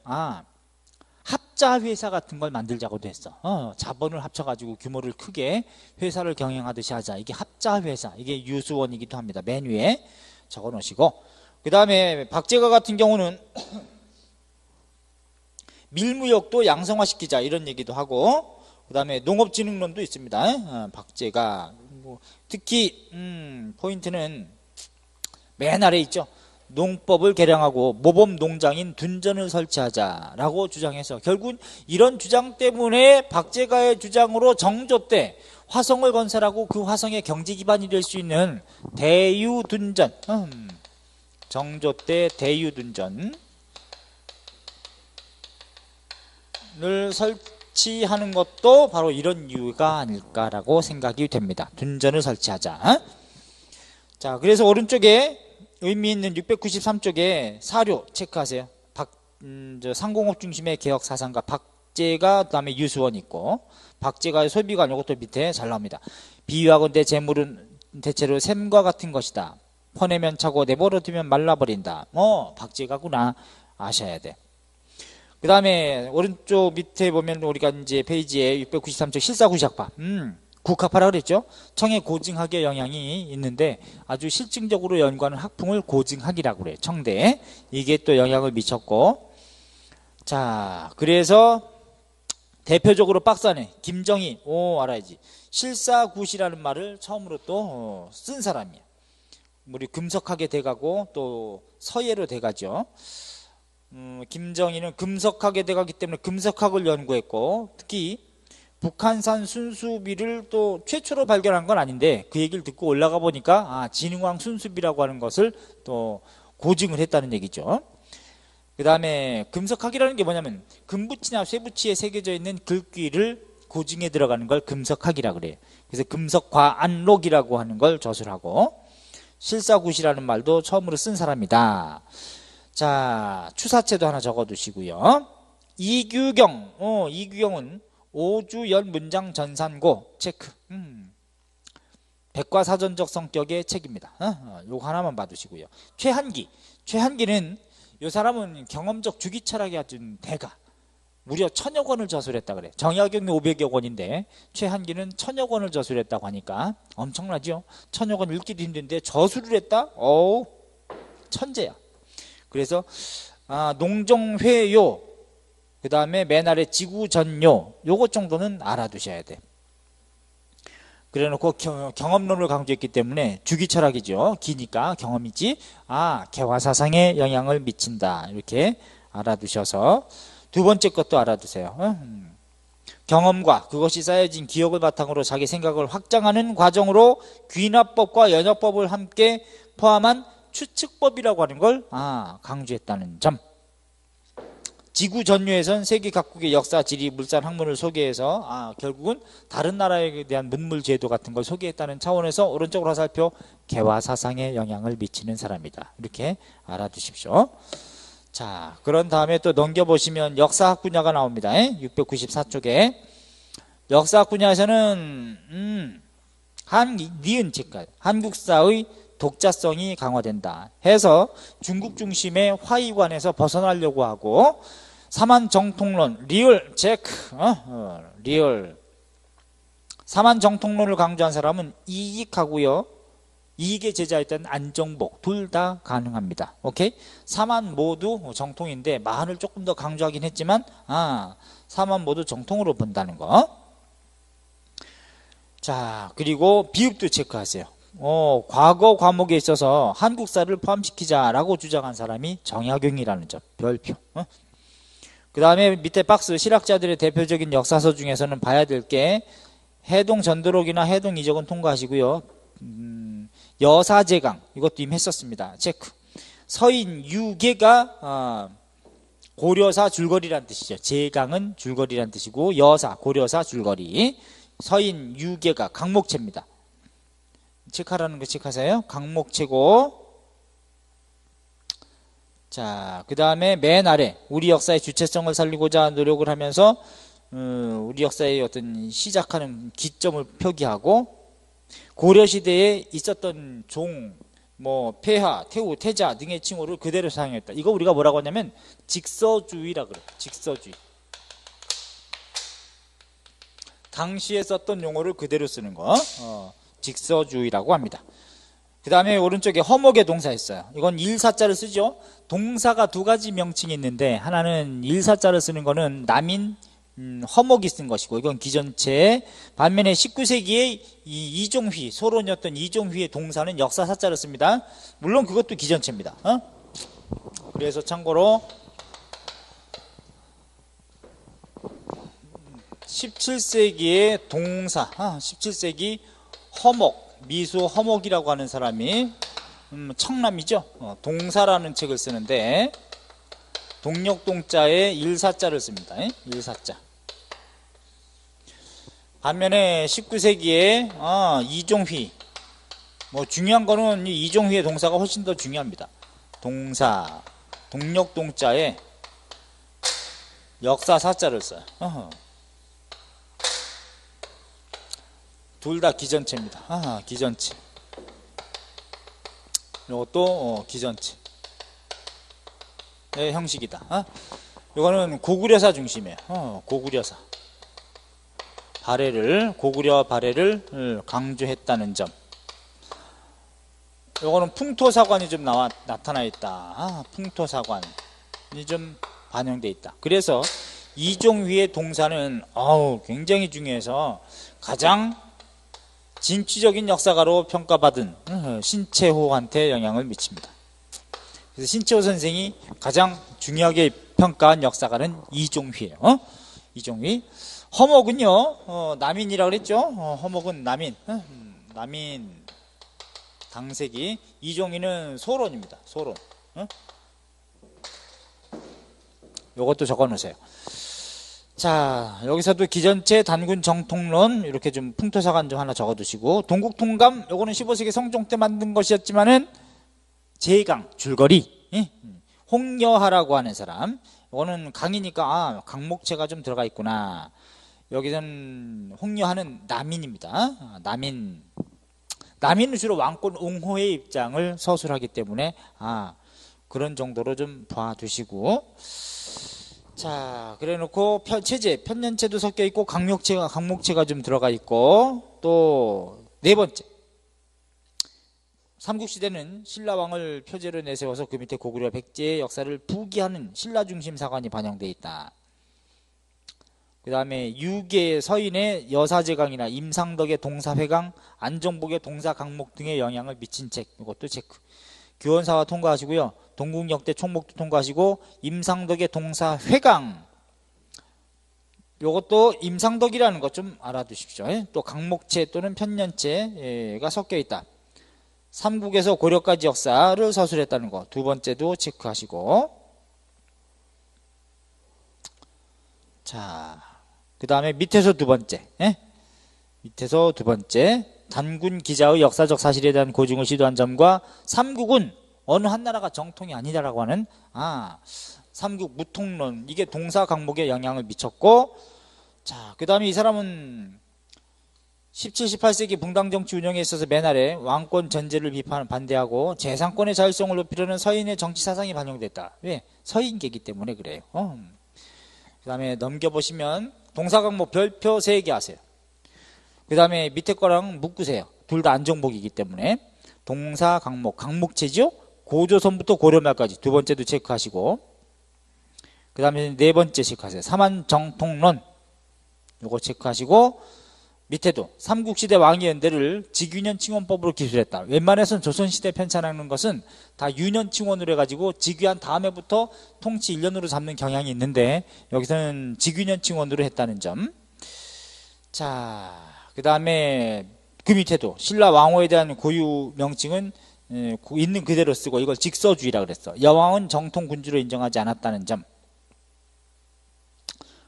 합자 회사 같은 걸 만들자고도 했어. 자본을 합쳐가지고 규모를 크게 회사를 경영하듯이 하자. 이게 합자 회사, 이게 유수원이기도 합니다. 맨 위에 적어놓으시고, 그 다음에 박제가 같은 경우는 밀무역도 양성화시키자 이런 얘기도 하고, 그 다음에 농업진흥론도 있습니다. 박제가 특히 포인트는 맨 아래 있죠. 농법을 개량하고 모범 농장인 둔전을 설치하자라고 주장해서, 결국 이런 주장 때문에 박제가의 주장으로 정조 때 화성을 건설하고 그 화성의 경제 기반이 될 수 있는 대유둔전, 정조 때 대유둔전을 설치하는 것도 바로 이런 이유가 아닐까라고 생각이 됩니다. 둔전을 설치하자. 자, 그래서 오른쪽에 의미 있는 693쪽에 사료 체크하세요. 상공업 중심의 개혁 사상가 박제가, 그 다음에 유수원 있고, 박제가의 소비관, 이것도 밑에 잘 나옵니다. 비유하건대 재물은 대체로 샘과 같은 것이다. 퍼내면 차고 내버려두면 말라버린다. 박제가구나 아셔야 돼. 그 다음에 오른쪽 밑에 보면 우리가 이제 페이지에 693쪽 실사구시학파, 국학파라 그랬죠. 청의 고증학의 영향이 있는데 아주 실증적으로 연구하는 학풍을 고증학이라고 그래요. 청대. 이게 또 영향을 미쳤고, 자, 그래서 대표적으로 박스 안에 김정희, 알아야지. 실사굿이라는 말을 처음으로 또 쓴 사람이야. 우리 금석학에 돼가고 또 서예로 돼가죠. 김정희는 금석학에 돼가기 때문에 금석학을 연구했고, 특히 북한산 순수비를 또 최초로 발견한 건 아닌데 그 얘기를 듣고 올라가 보니까 진흥왕 순수비라고 하는 것을 또 고증을 했다는 얘기죠. 그 다음에 금석학이라는 게 뭐냐면 금붙이나 쇠붙이에 새겨져 있는 글귀를 고증에 들어가는 걸 금석학이라고 그래요. 그래서 금석과안록이라고 하는 걸 저술하고, 실사굿이라는 말도 처음으로 쓴 사람이다. 자, 추사체도 하나 적어두시고요. 이규경은 오주연 문장 전산고 체크. 백과사전적 성격의 책입니다. 요거 하나만 봐두시고요. 최한기는 요 사람은 경험적 주기철학이 아주 대가, 무려 1000여 권을 저술했다 그래. 정약용이 500여 권인데 최한기는 1000여 권을 저술했다고 하니까 엄청나죠. 1000여 권 읽기도 힘든데 저술을 했다? 어우, 천재야. 그래서 농종회요, 그 다음에 맨 아래 지구전요, 요것 정도는 알아두셔야 돼. 그래 놓고 경험론을 강조했기 때문에 주기철학이죠. 기니까 경험이지. 개화사상에 영향을 미친다. 이렇게 알아두셔서 두 번째 것도 알아두세요. 경험과 그것이 쌓여진 기억을 바탕으로 자기 생각을 확장하는 과정으로 귀납법과 연역법을 함께 포함한 추측법이라고 하는 걸 강조했다는 점. 지구전요에선 세계 각국의 역사, 지리, 물산, 학문을 소개해서 결국은 다른 나라에 대한 문물 제도 같은 걸 소개했다는 차원에서 오른쪽으로 화살표, 개화사상에 영향을 미치는 사람이다. 이렇게 알아두십시오. 자, 그런 다음에 또 넘겨보시면 역사학 분야가 나옵니다. 694쪽에 역사학 분야에서는 니은 책까지 한국사의 독자성이 강화된다 해서 중국 중심의 화이관에서 벗어나려고 하고, 사만정통론, 리얼 체크, 리얼 사만정통론을 강조한 사람은 이익하고요, 이익의 제자였던 안정복, 둘 다 가능합니다. 오케이? 사만 모두 정통인데 만을 조금 더 강조하긴 했지만 사만 모두 정통으로 본다는 거. 자, 그리고 비읍도 체크하세요. 과거 과목에 있어서 한국사를 포함시키자라고 주장한 사람이 정약용이라는 점, 별표. 그 다음에 밑에 박스, 실학자들의 대표적인 역사서 중에서는 봐야 될 게 해동 전도록이나 해동 이적은 통과하시고요. 여사제강, 이것도 이미 했었습니다. 체크. 서인 유계가 고려사 줄거리란 뜻이죠. 제강은 줄거리란 뜻이고 여사, 고려사 줄거리. 서인 유계가 강목체입니다. 체크하라는 거 체크하세요. 강목체고. 자, 그 다음에 맨 아래 우리 역사의 주체성을 살리고자 노력을 하면서 우리 역사의 어떤 시작하는 기점을 표기하고 고려시대에 있었던 종, 폐하, 태우, 태자 등의 칭호를 그대로 사용했다. 이거 우리가 뭐라고 하냐면 직서주의라 그래요. 직서주의. 당시에 썼던 용어를 그대로 쓰는 거 직서주의라고 합니다. 그 다음에 오른쪽에 허목의 동사 있어요. 이건 일사자를 쓰죠. 동사가 두 가지 명칭이 있는데 하나는 일사자를 쓰는 거는 남인, 허목이 쓴 것이고 이건 기전체. 반면에 19세기에 이 이종휘, 소론이었던 이종휘의 동사는 역사사자를 씁니다. 물론 그것도 기전체입니다. 그래서 참고로 17세기의 동사, 17세기 허목, 미수 허목이라고 하는 사람이 청남이죠. 동사라는 책을 쓰는데 동력동자에 일사자를 씁니다. 일사자. 반면에 19세기에 이종휘, 중요한 거는 이 이종휘의 동사가 훨씬 더 중요합니다. 동사, 동력동자에 역사사자를 써요. 둘 다 기전체입니다. 기전체. 이것도 기전체. 의 형식이다. 이거는 고구려사 중심이에요. 고구려사. 고구려 발해를 강조했다는 점. 이거는 풍토사관이 좀 나타나 있다. 풍토사관이 좀 반영돼 있다. 그래서 이종휘의 동사는 굉장히 중요해서 가장 진취적인 역사가로 평가받은 신채호한테 영향을 미칩니다. 그래서 신채호 선생이 가장 중요하게 평가한 역사가는 이종휘예요. 이종휘. 허목은요, 남인이라고 그랬죠. 허목은 남인. 남인 당세기. 이종휘는 소론입니다. 소론. 요것도 적어 놓으세요. 자, 여기서도 기전체, 단군, 정통론 이렇게 좀 풍토사관 좀 하나 적어두시고, 동국통감 요거는 15세기 성종 때 만든 것이었지만은 제강, 줄거리. 홍여하라고 하는 사람, 요거는 강이니까 강목체가 좀 들어가 있구나. 여기서는 홍여하는 남인입니다. 남인은 주로 왕권 옹호의 입장을 서술하기 때문에 그런 정도로 좀 봐두시고. 자, 그래 놓고 체제, 편년체도 섞여 있고 강목체가 좀 들어가 있고, 또 네 번째, 삼국시대는 신라왕을 표제로 내세워서 그 밑에 고구려 백제의 역사를 부기하는 신라 중심 사관이 반영되어 있다. 그 다음에 유계의 서인의 여사제강이나 임상덕의 동사회강, 안정복의 동사강목 등의 영향을 미친 책, 이것도 체크. 교원사와 통과하시고요. 동국역대 총목도 통과하시고, 임상덕의 동사회강, 요것도 임상덕이라는 것 좀 알아두십시오. 또 강목체 또는 편년체가 섞여 있다. 삼국에서 고려까지 역사를 서술했다는 거 두 번째도 체크하시고. 자, 그 다음에 밑에서 두 번째, 단군 기자의 역사적 사실에 대한 고증을 시도한 점과 삼국은 어느 한 나라가 정통이 아니다라고 하는 삼국 무통론, 이게 동사 강목에 영향을 미쳤고. 자, 그 다음에 이 사람은 17, 18세기 붕당 정치 운영에 있어서 맨 아래 왕권 전제를 반대하고 재상권의 자율성을 높이려는 서인의 정치 사상이 반영됐다. 왜? 서인계이기 때문에 그래요. 그 다음에 넘겨보시면 동사 강목 별표 3개 하세요. 그 다음에 밑에 거랑 묶으세요. 둘 다 안정복이기 때문에. 동사 강목, 강목체죠. 고조선부터 고려말까지 두 번째도 체크하시고. 그 다음에 네 번째 체크하세요. 삼한정통론, 요거 체크하시고. 밑에도 삼국시대 왕의연대를 직위년칭원법으로 기술했다. 웬만해서는 조선시대 편찬하는 것은 다 유년칭원으로 해가지고 직위한 다음에부터 통치 1년으로 잡는 경향이 있는데 여기서는 직위년칭원으로 했다는 점. 자, 그 다음에 그 밑에도 신라 왕호에 대한 고유 명칭은 있는 그대로 쓰고 이걸 직서주의라 그랬어. 여왕은 정통 군주로 인정하지 않았다는 점.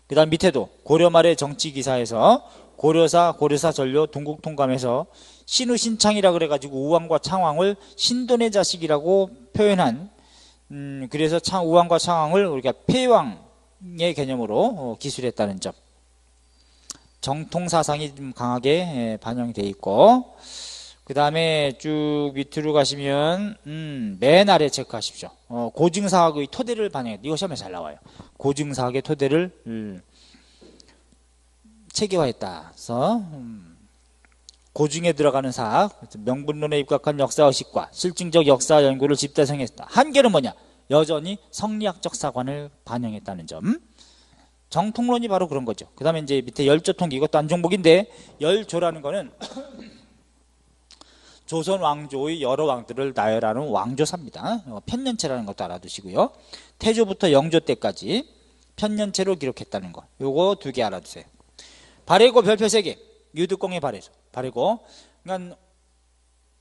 그 다음 밑에도 고려 말의 정치기사에서 고려사 전료 동국통감에서 신우신창이라 그래가지고 우왕과 창왕을 신돈의 자식이라고 표현한 그래서 우왕과 창왕을 우리가 폐왕의 개념으로 기술했다는 점. 정통사상이 좀 강하게 반영되어 있고 그 다음에 쭉 밑으로 가시면 맨 아래 체크하십시오. 고증사학의 토대를 반영했다. 이거 시험에 잘 나와요. 고증사학의 토대를 체계화했다. 그래서 고증에 들어가는 사학, 명분론에 입각한 역사의식과 실증적 역사 연구를 집대성했다. 한계는 뭐냐? 여전히 성리학적 사관을 반영했다는 점. 정통론이 바로 그런 거죠. 그 다음에 이제 밑에 열조통기, 이것도 안종복인데 열조라는 거는 조선 왕조의 여러 왕들을 나열하는 왕조사입니다. 편년체라는 것도 알아두시고요. 태조부터 영조 때까지 편년체로 기록했다는 거. 요거 두 개 알아두세요. 발해고 별표 3개. 유득공의 발해고. 그러니까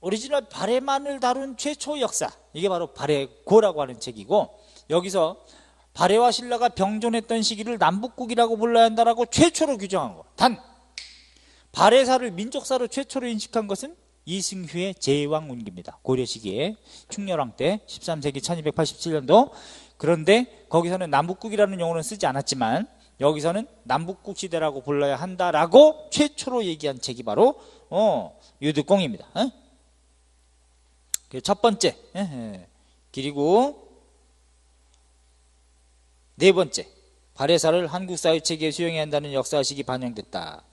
오리지널 발해만을 다룬 최초 역사. 이게 바로 발해고라고 하는 책이고 여기서 발해와 신라가 병존했던 시기를 남북국이라고 불러야 한다라고 최초로 규정한 거. 단 발해사를 민족사로 최초로 인식한 것은 이승휴의 제왕운기입니다. 고려 시기에 충렬왕 때 13세기 1287년도. 그런데 거기서는 남북국이라는 용어는 쓰지 않았지만 여기서는 남북국 시대라고 불러야 한다라고 최초로 얘기한 책이 바로 유득공입니다. 첫 번째 그리고 네 번째, 발해사를 한국 사회 체계에 수용해야 한다는 역사의식이 반영됐다.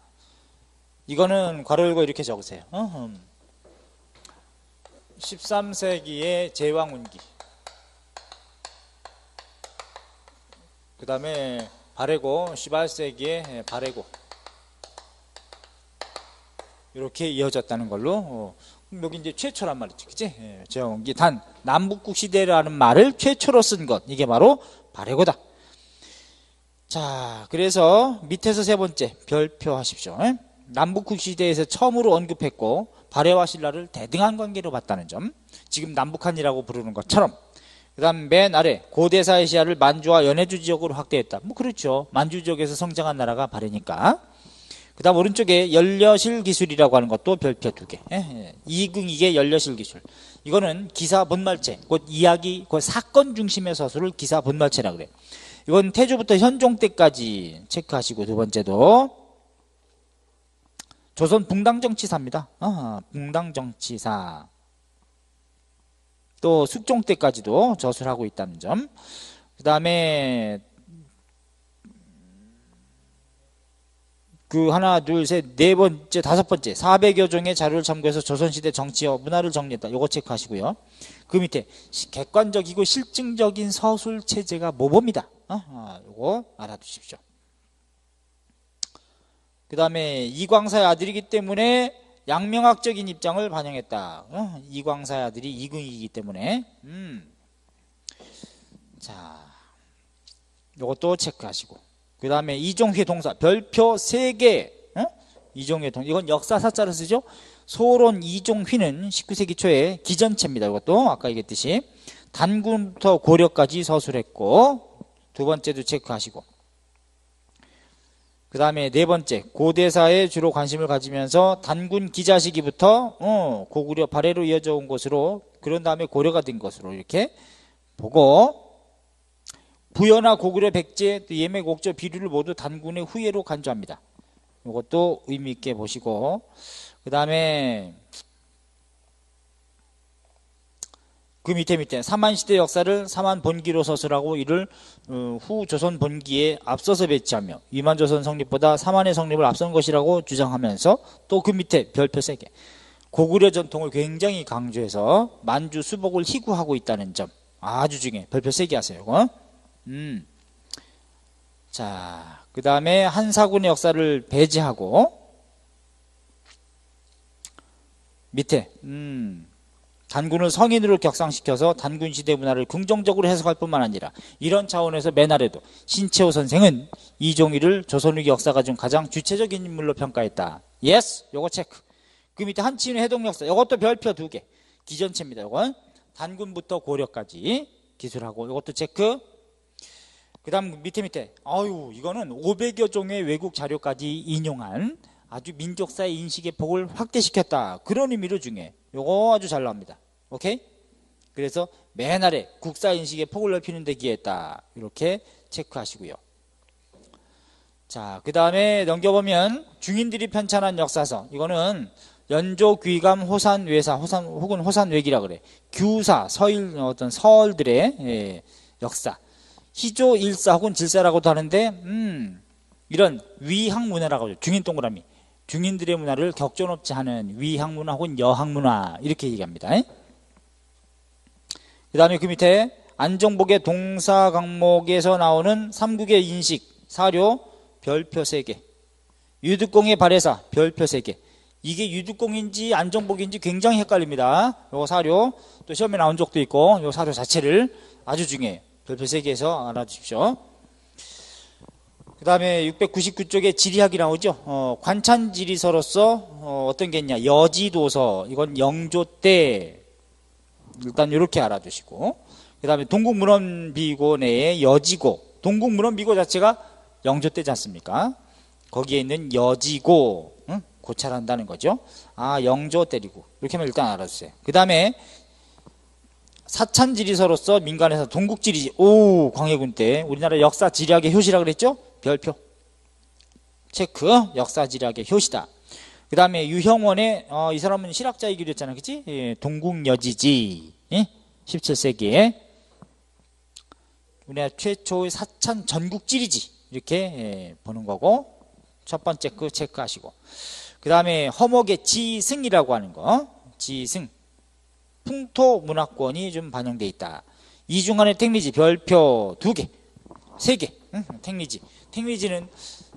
이거는 괄호 열고 이렇게 적으세요. 13세기의 제왕운기. 그 다음에 발해고 18세기의 발해고. 이렇게 이어졌다는 걸로. 여기 이제 최초란 말이죠. 그치? 제왕운기. 단, 남북국 시대라는 말을 최초로 쓴 것. 이게 바로 발해고다. 자, 그래서 밑에서 세 번째 별표 하십시오. 남북국 시대에서 처음으로 언급했고 발해와 신라를 대등한 관계로 봤다는 점. 지금 남북한이라고 부르는 것처럼. 그 다음 맨 아래 고대사의 시야를 만주와 연해주 지역으로 확대했다. 뭐 그렇죠. 만주 지역에서 성장한 나라가 발해니까. 그 다음 오른쪽에 연려실 기술이라고 하는 것도 별표 2개. 이긍이계 연려실 기술. 이거는 기사 본말체, 곧 이야기, 곧 사건 중심의 서술을 기사 본말체라고 그래요. 이건 태조부터 현종 때까지 체크하시고 두 번째도 조선 붕당정치사입니다. 붕당정치사. 또 숙종 때까지도 저술하고 있다는 점. 그 다음에 그 하나 둘셋 네 번째 다섯 번째 400여 종의 자료를 참고해서 조선시대 정치와 문화를 정리했다. 요거 체크하시고요. 그 밑에 객관적이고 실증적인 서술 체제가 모범이다. 요거 알아두십시오. 그 다음에 이광사의 아들이기 때문에 양명학적인 입장을 반영했다. 이광사의 아들이 이긍이기 때문에. 자, 요것도 체크하시고. 그 다음에 이종휘 동사 별표 3개. 이종휘 동사 이건 역사사자를 쓰죠. 소론 이종휘는 19세기 초에 기전체입니다. 이것도 아까 얘기했듯이 단군부터 고려까지 서술했고 두 번째도 체크하시고 그 다음에 네 번째 고대사에 주로 관심을 가지면서 단군 기자 시기부터 고구려 발해로 이어져 온 것으로 그런 다음에 고려가 된 것으로 이렇게 보고 부여나 고구려 백제 예매 옥저 비류를 모두 단군의 후예로 간주합니다. 이것도 의미 있게 보시고 그 다음에 그 밑에 사만시대 역사를 사만본기로 서술하고 이를 후 조선 본기에 앞서서 배치하며 위만조선 성립보다 사만의 성립을 앞선 것이라고 주장하면서 또 그 밑에 별표 3개 고구려 전통을 굉장히 강조해서 만주 수복을 희구하고 있다는 점 아주 중요해. 별표 3개 하세요. 이거. 자, 그 다음에 한사군의 역사를 배제하고 밑에 단군을 성인으로 격상시켜서 단군 시대 문화를 긍정적으로 해석할 뿐만 아니라 이런 차원에서 맨 아래도 신채호 선생은 이종희를 조선의 역사가 중 가장 주체적인 인물로 평가했다. 예스, 요거 체크. 그 밑에 한치윤의 해동 역사, 요것도 별표 2개. 기전체입니다. 요건 단군부터 고려까지 기술하고 요것도 체크. 그 다음 밑에 아유, 이거는 500여 종의 외국 자료까지 인용한 아주 민족사의 인식의 폭을 확대시켰다. 그런 의미로 중요해. 요거 아주 잘 나옵니다. 오케이? 그래서 맨 아래 국사인식의 폭을 넓히는 데 기여했다. 이렇게 체크하시고요. 자, 그 다음에 넘겨보면 중인들이 편찬한 역사서. 이거는 연조, 귀감, 호산, 외사, 혹은 호산외기라 그래. 규사, 서일, 어떤 서얼들의 역사. 희조, 일사 혹은 질사라고도 하는데 이런 위학문화라고 하죠. 중인 동그라미. 중인들의 문화를 격전없이 하는 위학문화 혹은 여학문화 이렇게 얘기합니다. 그 다음에 그 밑에 안정복의 동사 강목에서 나오는 삼국의 인식, 사료, 별표 3개. 유득공의 발해사, 별표 3개. 이게 유득공인지 안정복인지 굉장히 헷갈립니다. 요 사료, 또 시험에 나온 적도 있고 요 사료 자체를 아주 중요해요. 별표 3개에서 알아주십시오. 그 다음에 699쪽에 지리학이 나오죠. 관찬지리서로서 어떤 게 있냐, 여지도서. 이건 영조 때 일단 이렇게 알아두시고, 그 다음에 동국문헌비고 내에 여지고, 동국문헌비고 자체가 영조 때지 않습니까? 거기에 있는 여지고 고찰한다는 거죠. 아, 영조 때리고 이렇게 하면 일단 알아주세요. 그 다음에 사찬지리서로서 민간에서 동국지리지. 오, 광해군 때 우리나라 역사 지리학의 효시라 그랬죠? 별표 체크. 역사 지리학의 효시다. 그 다음에 유형원의 이 사람은 실학자이기도 했잖아, 그치? 예, 동국여지지. 예? 17세기에 우리나라 최초의 사찬 전국지리지 이렇게 보는 거고, 첫 번째 그 체크하시고, 그 다음에 허목의 지승이라고 하는 거. 지승, 풍토문화권이 좀 반영돼 있다. 이중간의 택리지 별표 2개 3개. 택리지는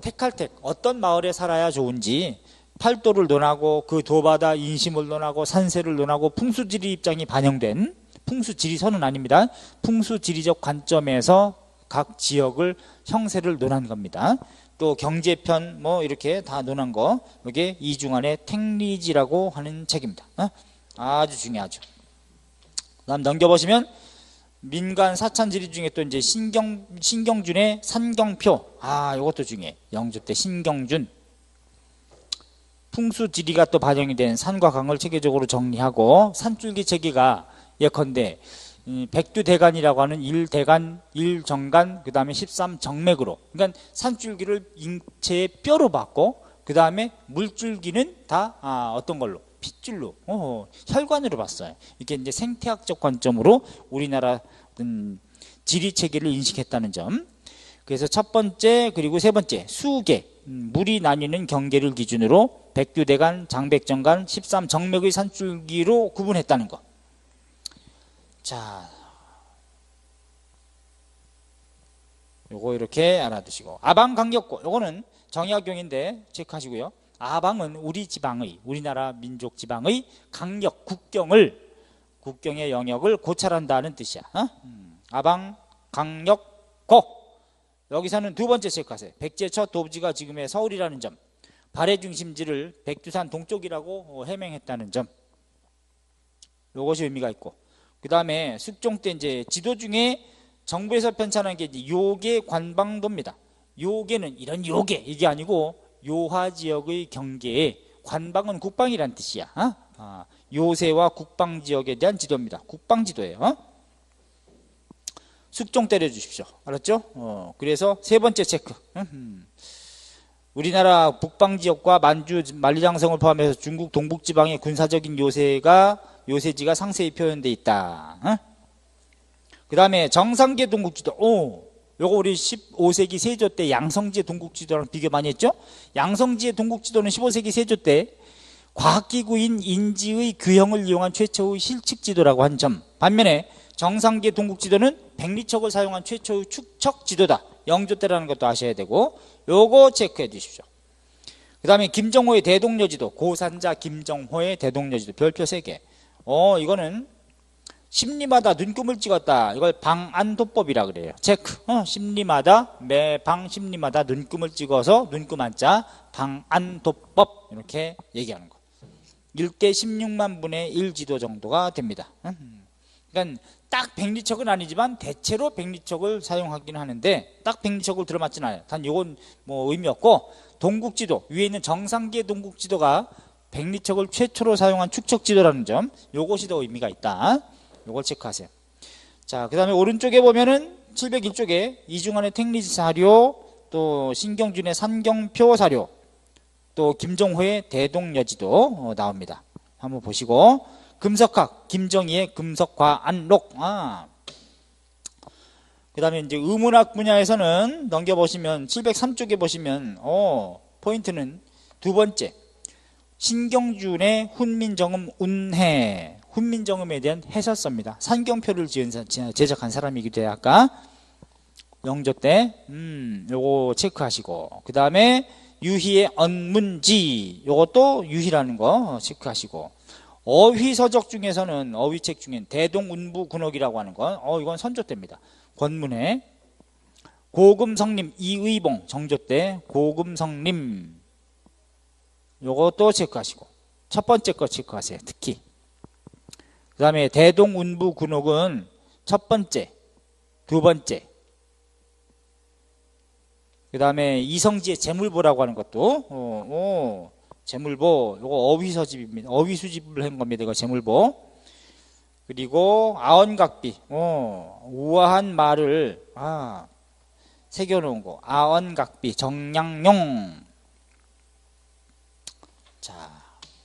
택할 택, 어떤 마을에 살아야 좋은지 팔도를 논하고 그 도바다 인심을 논하고 산세를 논하고 풍수지리 입장이 반영된, 풍수지리서는 아닙니다. 풍수지리적 관점에서 각 지역을 형세를 논한 겁니다. 또 경제편 뭐 이렇게 다 논한 거, 이게 이중안의 택리지라고 하는 책입니다. 아주 중요하죠. 다음 넘겨보시면 민간 사찬지리 중에 또 이제 신경준의 산경표. 아, 이것도 중요해. 영조 때 신경준. 풍수지리가 또 반영이 된 산과 강을 체계적으로 정리하고, 산줄기 체계가 예컨대 백두대간이라고 하는 1대간, 1정간, 그 다음에 13정맥으로, 그러니까 산줄기를 인체의 뼈로 봤고, 그 다음에 물줄기는 다 어떤 걸로? 핏줄로, 혈관으로 봤어요. 이게 이제 생태학적 관점으로 우리나라 지리 체계를 인식했다는 점. 그래서 첫 번째 그리고 세 번째 수계, 물이 나뉘는 경계를 기준으로 백두대간, 장백정간, 13정맥의 산줄기로 구분했다는 거. 자, 요거 이렇게 알아두시고, 아방강력고, 요거는 정약용인데 체크하시고요. 아방은 우리 지방의, 우리나라 민족 지방의 강력, 국경의 영역을 고찰한다는 뜻이야. 아방, 강력, 고. 여기서는 두 번째 체크하세요. 백제 첫 도지가 지금의 서울이라는 점, 발해 중심지를 백두산 동쪽이라고 해명했다는 점, 요것이 의미가 있고, 그 다음에 숙종 때 이제 지도 중에 정부에서 편찬한 게 이제 요계 관방도입니다. 요계는 이런 요계, 이게 아니고 요하 지역의 경계에, 관방은 국방이란 뜻이야. 요새와 국방 지역에 대한 지도입니다. 국방 지도예요. 숙종 때려주십시오. 알았죠? 그래서 세 번째 체크. 우리나라 북방 지역과 만주, 만리장성을 포함해서 중국 동북지방의 군사적인 요새지가 상세히 표현되어 있다. 그 다음에 정상계 동국지도. 요거 우리 15세기 세조 때 양성지의 동국지도랑 비교 많이 했죠? 양성지의 동국지도는 15세기 세조 때 과학기구인 인지의 규형을 이용한 최초의 실측지도라고 한 점. 반면에 정상계 동국지도는 백리척을 사용한 최초의 축척지도다. 영조 때라는 것도 아셔야 되고, 요거 체크해 주십시오. 그 다음에 김정호의 대동여지도, 고산자 김정호의 대동여지도 별표 3개. 이거는 심리마다 눈금을 찍었다. 이걸 방안도법이라 그래요. 체크. 심리마다, 매방 심리마다 눈금을 찍어서 눈금 한자 방안도법 이렇게 얘기하는 거. 1대 16만 분의 1 지도 정도가 됩니다. 그러니까 딱 백리척은 아니지만 대체로 백리척을 사용하긴 하는데 딱 백리척을 들어맞진 않아요. 단 이건 뭐 의미 없고, 동국지도 위에 있는 정상기의 동국지도가 백리척을 최초로 사용한 축척지도라는 점, 요것이 더 의미가 있다. 요걸 체크하세요. 자, 그 다음에 오른쪽에 보면은 701쪽에 이중환의 택리지 사료, 또 신경준의 산경표 사료, 또 김정호의 대동여지도 나옵니다. 한번 보시고, 금석학 김정희의 금석과안록. 그 다음에 이제 의문학 분야에서는 넘겨보시면 703쪽에 보시면 포인트는 두 번째, 신경준의 훈민정음 운해, 훈민정음에 대한 해설서입니다. 산경표를 제작한 사람이기도 해요. 아까 영조 때 요거 체크하시고, 그 다음에 유희의 언문지, 요것도 유희라는 거 체크하시고, 어휘서적 중에서는 어휘책 중엔 대동운부군옥이라고 하는 건 이건 선조 때입니다. 권문회. 고금성림 이의봉 정조 때 고금성림, 요것도 체크하시고, 첫 번째 거 체크하세요. 특히 그 다음에 대동운부군옥은 첫 번째, 두 번째, 그 다음에 이성지의 재물보라고 하는 것도 재물보, 요거 어휘서집입니다. 어휘수집을 한 겁니다. 이거 재물보. 그리고 아언각비, 우아한 말을 새겨놓은 거, 아언각비 정량용. 자,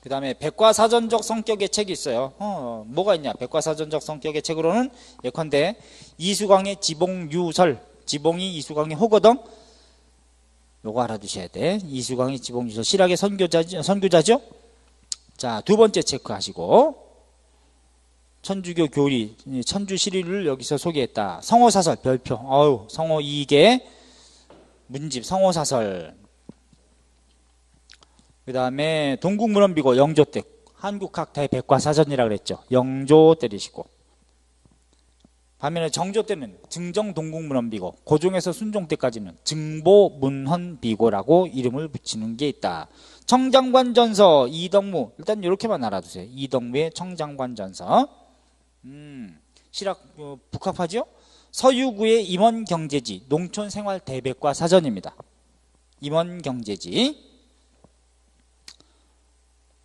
그 다음에 백과사전적 성격의 책이 있어요. 뭐가 있냐? 백과사전적 성격의 책으로는 예컨대 이수광의 지봉유설, 지봉이 이수광의 호거덩, 요거 알아두셔야 돼. 이수광의 지봉유설, 실학의 선교자죠. 자, 두 번째 체크하시고, 천주교 교리, 천주시리를 여기서 소개했다. 성호사설 별표, 성호 2개 문집 성호사설. 그 다음에 동국문헌비고 영조 때 한국학 대백과사전이라고 그랬죠. 영조 때리시고, 반면에 정조 때는 증정동국문헌비고, 고종에서 순종 때까지는 증보문헌비고라고 이름을 붙이는 게 있다. 청장관전서 이덕무, 일단 이렇게만 알아두세요. 이덕무의 청장관전서. 실학 북학파죠. 서유구의 임원경제지, 농촌생활 대백과사전입니다. 임원경제지.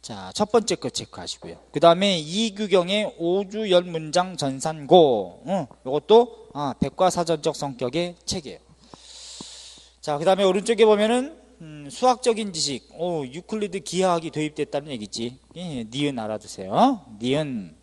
자, 첫 번째 거 체크하시고요. 그 다음에 이규경의 오주열문장 전산고, 이것도 백과사전적 성격의 책이에요. 자, 그 다음에 오른쪽에 보면은 수학적인 지식, 유클리드 기하학이 도입됐다는 얘기지. 니은 알아두세요. 니은.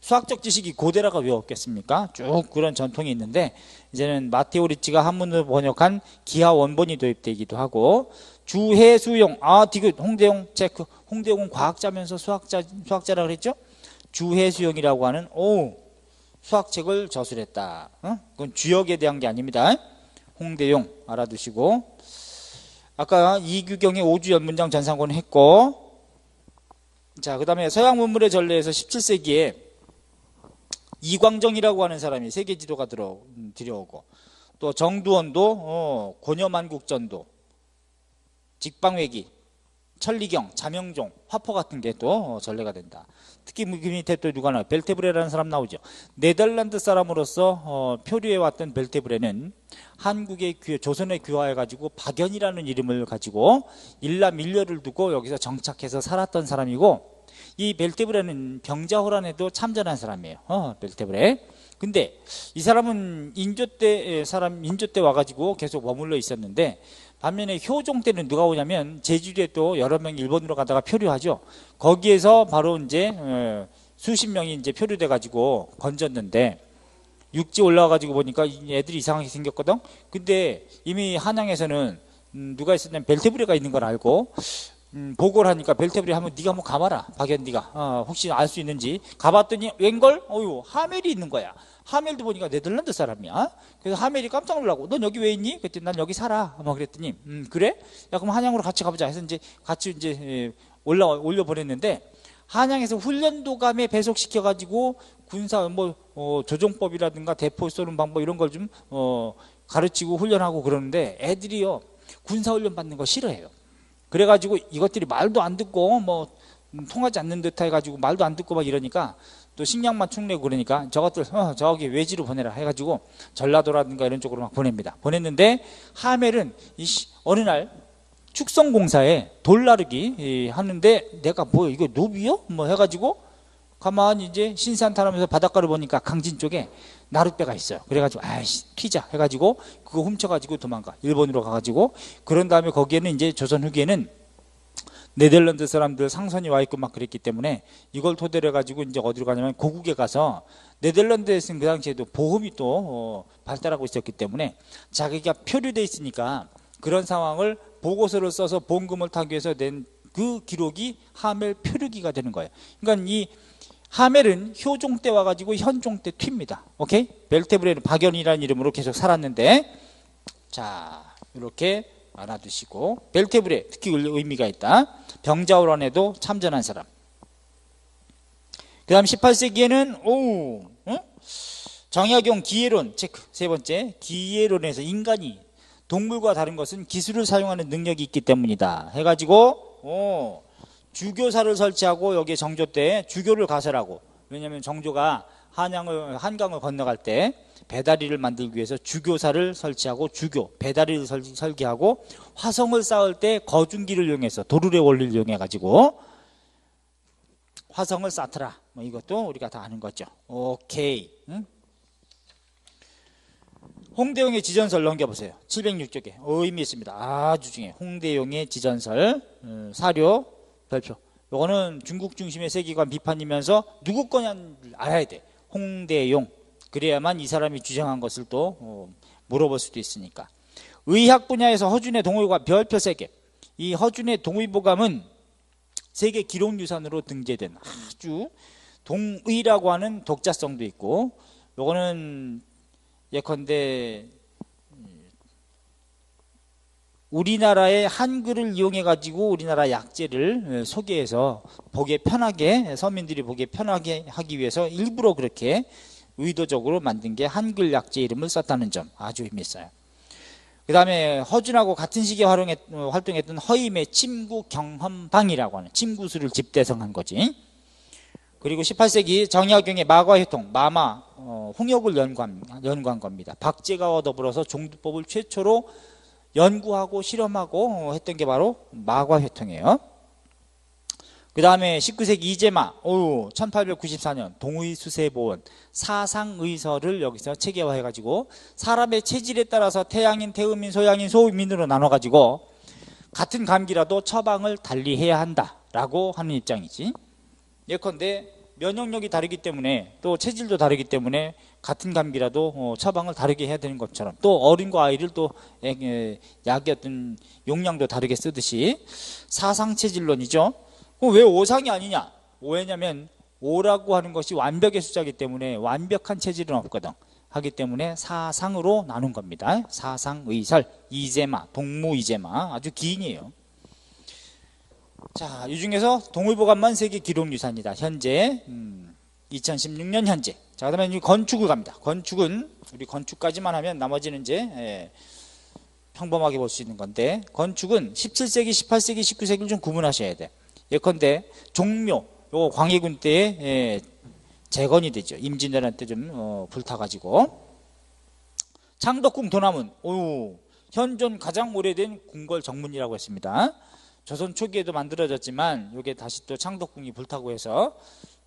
수학적 지식이 고대라가 왜 없겠습니까? 쭉 그런 전통이 있는데, 이제는 마테오 리치가 한문으로 번역한 기하 원본이 도입되기도 하고, 주해수용, 디귿, 홍대용 체크. 홍대용은 과학자면서 수학자라 그랬죠? 주해수용이라고 하는 수학책을 저술했다. 그건 주역에 대한 게 아닙니다. 홍대용 알아두시고, 아까 이규경의 오주연문장 전산고는 했고, 자, 그 다음에 서양 문물의 전례에서 17세기에 이광정이라고 하는 사람이 세계 지도가 들여오고, 또 정두원도 고려만국전도, 직방회기, 천리경, 자명종, 화포 같은 게 또 전례가 된다. 특히 그 밑에 또 누가 나와요? 벨테브레라는 사람 나오죠. 네덜란드 사람으로서 표류해왔던 벨테브레는 한국의 조선에 귀화해가지고 박연이라는 이름을 가지고 일남일녀를 두고 여기서 정착해서 살았던 사람이고, 이 벨테브레는 병자호란에도 참전한 사람이에요. 벨테브레. 근데 이 사람은 인조 때 와가지고 계속 머물러 있었는데, 반면에 효종 때는 누가 오냐면 제주도에 또 여러 명이 일본으로 가다가 표류하죠. 거기에서 바로 이제 수십 명이 이제 표류돼 가지고 건졌는데, 육지 올라와 가지고 보니까 애들이 이상하게 생겼거든. 근데 이미 한양에서는 누가 있었냐면 벨테브레가 있는 걸 알고, 보고를 하니까 벨테브리 하면 네가 한번 가봐라. 박연디가 혹시 알 수 있는지 가봤더니 웬걸? 어유 하멜이 있는 거야. 하멜도 보니까 네덜란드 사람이야. 그래서 하멜이 깜짝 놀라고 넌 여기 왜 있니? 그랬더니 난 여기 살아. 막 그랬더니 그래? 야 그럼 한양으로 같이 가보자 해서 이제 같이 이제 올려 보냈는데 한양에서 훈련도감에 배속시켜 가지고 군사 조종법이라든가 대포 쏘는 방법 이런 걸 좀 가르치고 훈련하고 그러는데 애들이요 군사 훈련 받는 거 싫어해요. 그래가지고 이것들이 말도 안 듣고 통하지 않는 듯 해가지고 말도 안 듣고 막 이러니까 또 식량만 축내고 그러니까 저것들 저기 외지로 보내라 해가지고 전라도라든가 이런 쪽으로 막 보냅니다. 보냈는데 하멜은 어느 날 축성공사에 돌 나르기 하는데 내가 뭐 이거 노비요? 뭐 해가지고 가만히 이제 신세한탄하면서 바닷가를 보니까 강진 쪽에 나룻배가 있어요. 그래가지고 아이씨 튀자 해가지고 그거 훔쳐가지고 도망가 일본으로 가가지고 그런 다음에 거기에는 이제 조선 후기에는 네덜란드 사람들 상선이 와 있고 막 그랬기 때문에 이걸 토대로 해가지고 이제 어디로 가냐면 고국에 가서 네덜란드에서는 그 당시에도 보험이 또 발달하고 있었기 때문에 자기가 표류돼 있으니까 그런 상황을 보고서를 써서 보험금을 타기 위해서 낸 그 기록이 하멜 표류기가 되는 거예요. 그러니까 이 하멜은 효종 때 와가지고 현종 때 튑니다. 오케이? 벨테브레는 박연이라는 이름으로 계속 살았는데 자 이렇게 알아두시고 벨테브레 특히 의미가 있다. 병자호란에도 참전한 사람. 그 다음 18세기에는 정약용 기예론 체크. 세 번째 기예론에서 인간이 동물과 다른 것은 기술을 사용하는 능력이 있기 때문이다 해가지고 주교사를 설치하고 여기에 정조 때 주교를 가설하고 왜냐하면 정조가 한강을 건너갈 때 배다리를 만들기 위해서 주교사를 설치하고 배다리를 설계하고 화성을 쌓을 때 거중기를 이용해서 도르래 원리를 이용해 가지고 화성을 쌓더라. 뭐 이것도 우리가 다 아는 거죠. 오케이. 홍대용의 지전설 넘겨보세요. 706쪽에 의미 있습니다. 아주 중요해요. 홍대용의 지전설 사료 별표. 요거는 중국 중심의 세계관 비판이면서 누구 거냐를 알아야 돼. 홍대용. 그래야만 이 사람이 주장한 것을 또 물어볼 수도 있으니까. 의학 분야에서 허준의 동의보감 별표 3개. 이 허준의 동의보감은 세계 기록유산으로 등재된 아주 동의라고 하는 독자성도 있고 요거는 예컨대 우리나라의 한글을 이용해 가지고 우리나라 약재를 소개해서 보기 편하게 서민들이 보기 편하게 하기 위해서 일부러 그렇게 의도적으로 만든 게 한글 약재 이름을 썼다는 점 아주 의미 있어요. 그 다음에 허준하고 같은 시기에 활동했던 허임의 침구 경험방이라고 하는 침구술을 집대성한 거지. 그리고 18세기 정약용의 마과회통 마마 홍역을 연구한 겁니다. 박제가와 더불어서 종두법을 최초로 연구하고 실험하고 했던 게 바로 마과회통이에요. 그 다음에 19세기 이재마 1894년 동의수세보원 사상의설을 여기서 체계화해가지고 사람의 체질에 따라서 태양인, 태음인, 소양인, 소음인으로 나눠가지고 같은 감기라도 처방을 달리해야 한다라고 하는 입장이지. 예컨대 면역력이 다르기 때문에 또 체질도 다르기 때문에 같은 감기라도 처방을 다르게 해야 되는 것처럼 또 어린과 아이를 또 약의 어떤 용량도 다르게 쓰듯이 사상체질론이죠. 왜 오상이 아니냐? 왜냐면 5라고 하는 것이 완벽의 숫자이기 때문에 완벽한 체질은 없거든. 하기 때문에 사상으로 나눈 겁니다. 사상의설, 이재마, 동무이재마 아주 기인이에요. 자, 이 중에서 동의보감만 세계 기록유산이다. 현재 2016년 현재. 자, 그다음에 이제 건축을 갑니다. 건축은 우리 건축까지만 하면 나머지는 이제 평범하게 볼 수 있는 건데 건축은 17세기, 18세기, 19세기를 좀 구분하셔야 돼. 예컨대 종묘, 요거 광해군 때에 재건이 되죠. 임진왜란 때 좀 불타가지고. 창덕궁 도남은 현존 가장 오래된 궁궐 정문이라고 했습니다. 조선 초기에도 만들어졌지만 이게 다시 또 창덕궁이 불타고 해서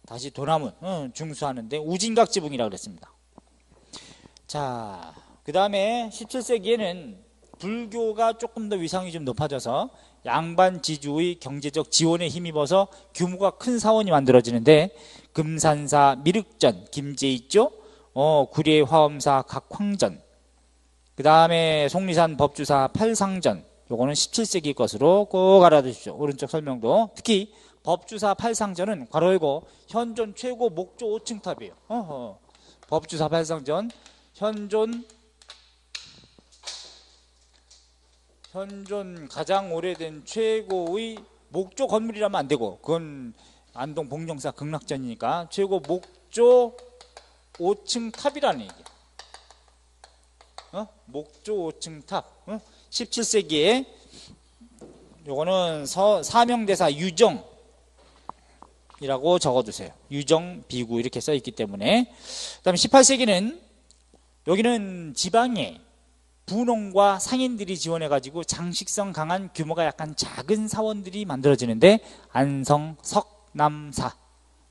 다시 도남은 중수하는데 우진각지붕이라고 그랬습니다. 자, 그 다음에 17세기에는 불교가 조금 더 위상이 좀 높아져서 양반 지주의 경제적 지원에 힘입어서 규모가 큰 사원이 만들어지는데 금산사 미륵전 김제있죠. 구례 화엄사 각황전, 그 다음에 속리산 법주사 팔상전, 요거는 17세기 것으로 꼭 알아두십시오. 오른쪽 설명도. 특히 법주사 팔상전은 괄호 열고 현존 최고 목조 5층 탑이에요. 법주사 팔상전 현존 가장 오래된 최고의 목조 건물이라면 안 되고, 그건 안동 봉정사 극락전이니까 최고 목조 5층 탑이라는 얘기야. 목조 5층 탑. 17세기에 요거는 사명대사 유정이라고 적어두세요. 유정 비구 이렇게 써있기 때문에. 그 다음에 18세기는 여기는 지방에 분홍과 상인들이 지원해가지고 장식성 강한 규모가 약간 작은 사원들이 만들어지는데, 안성, 석남사,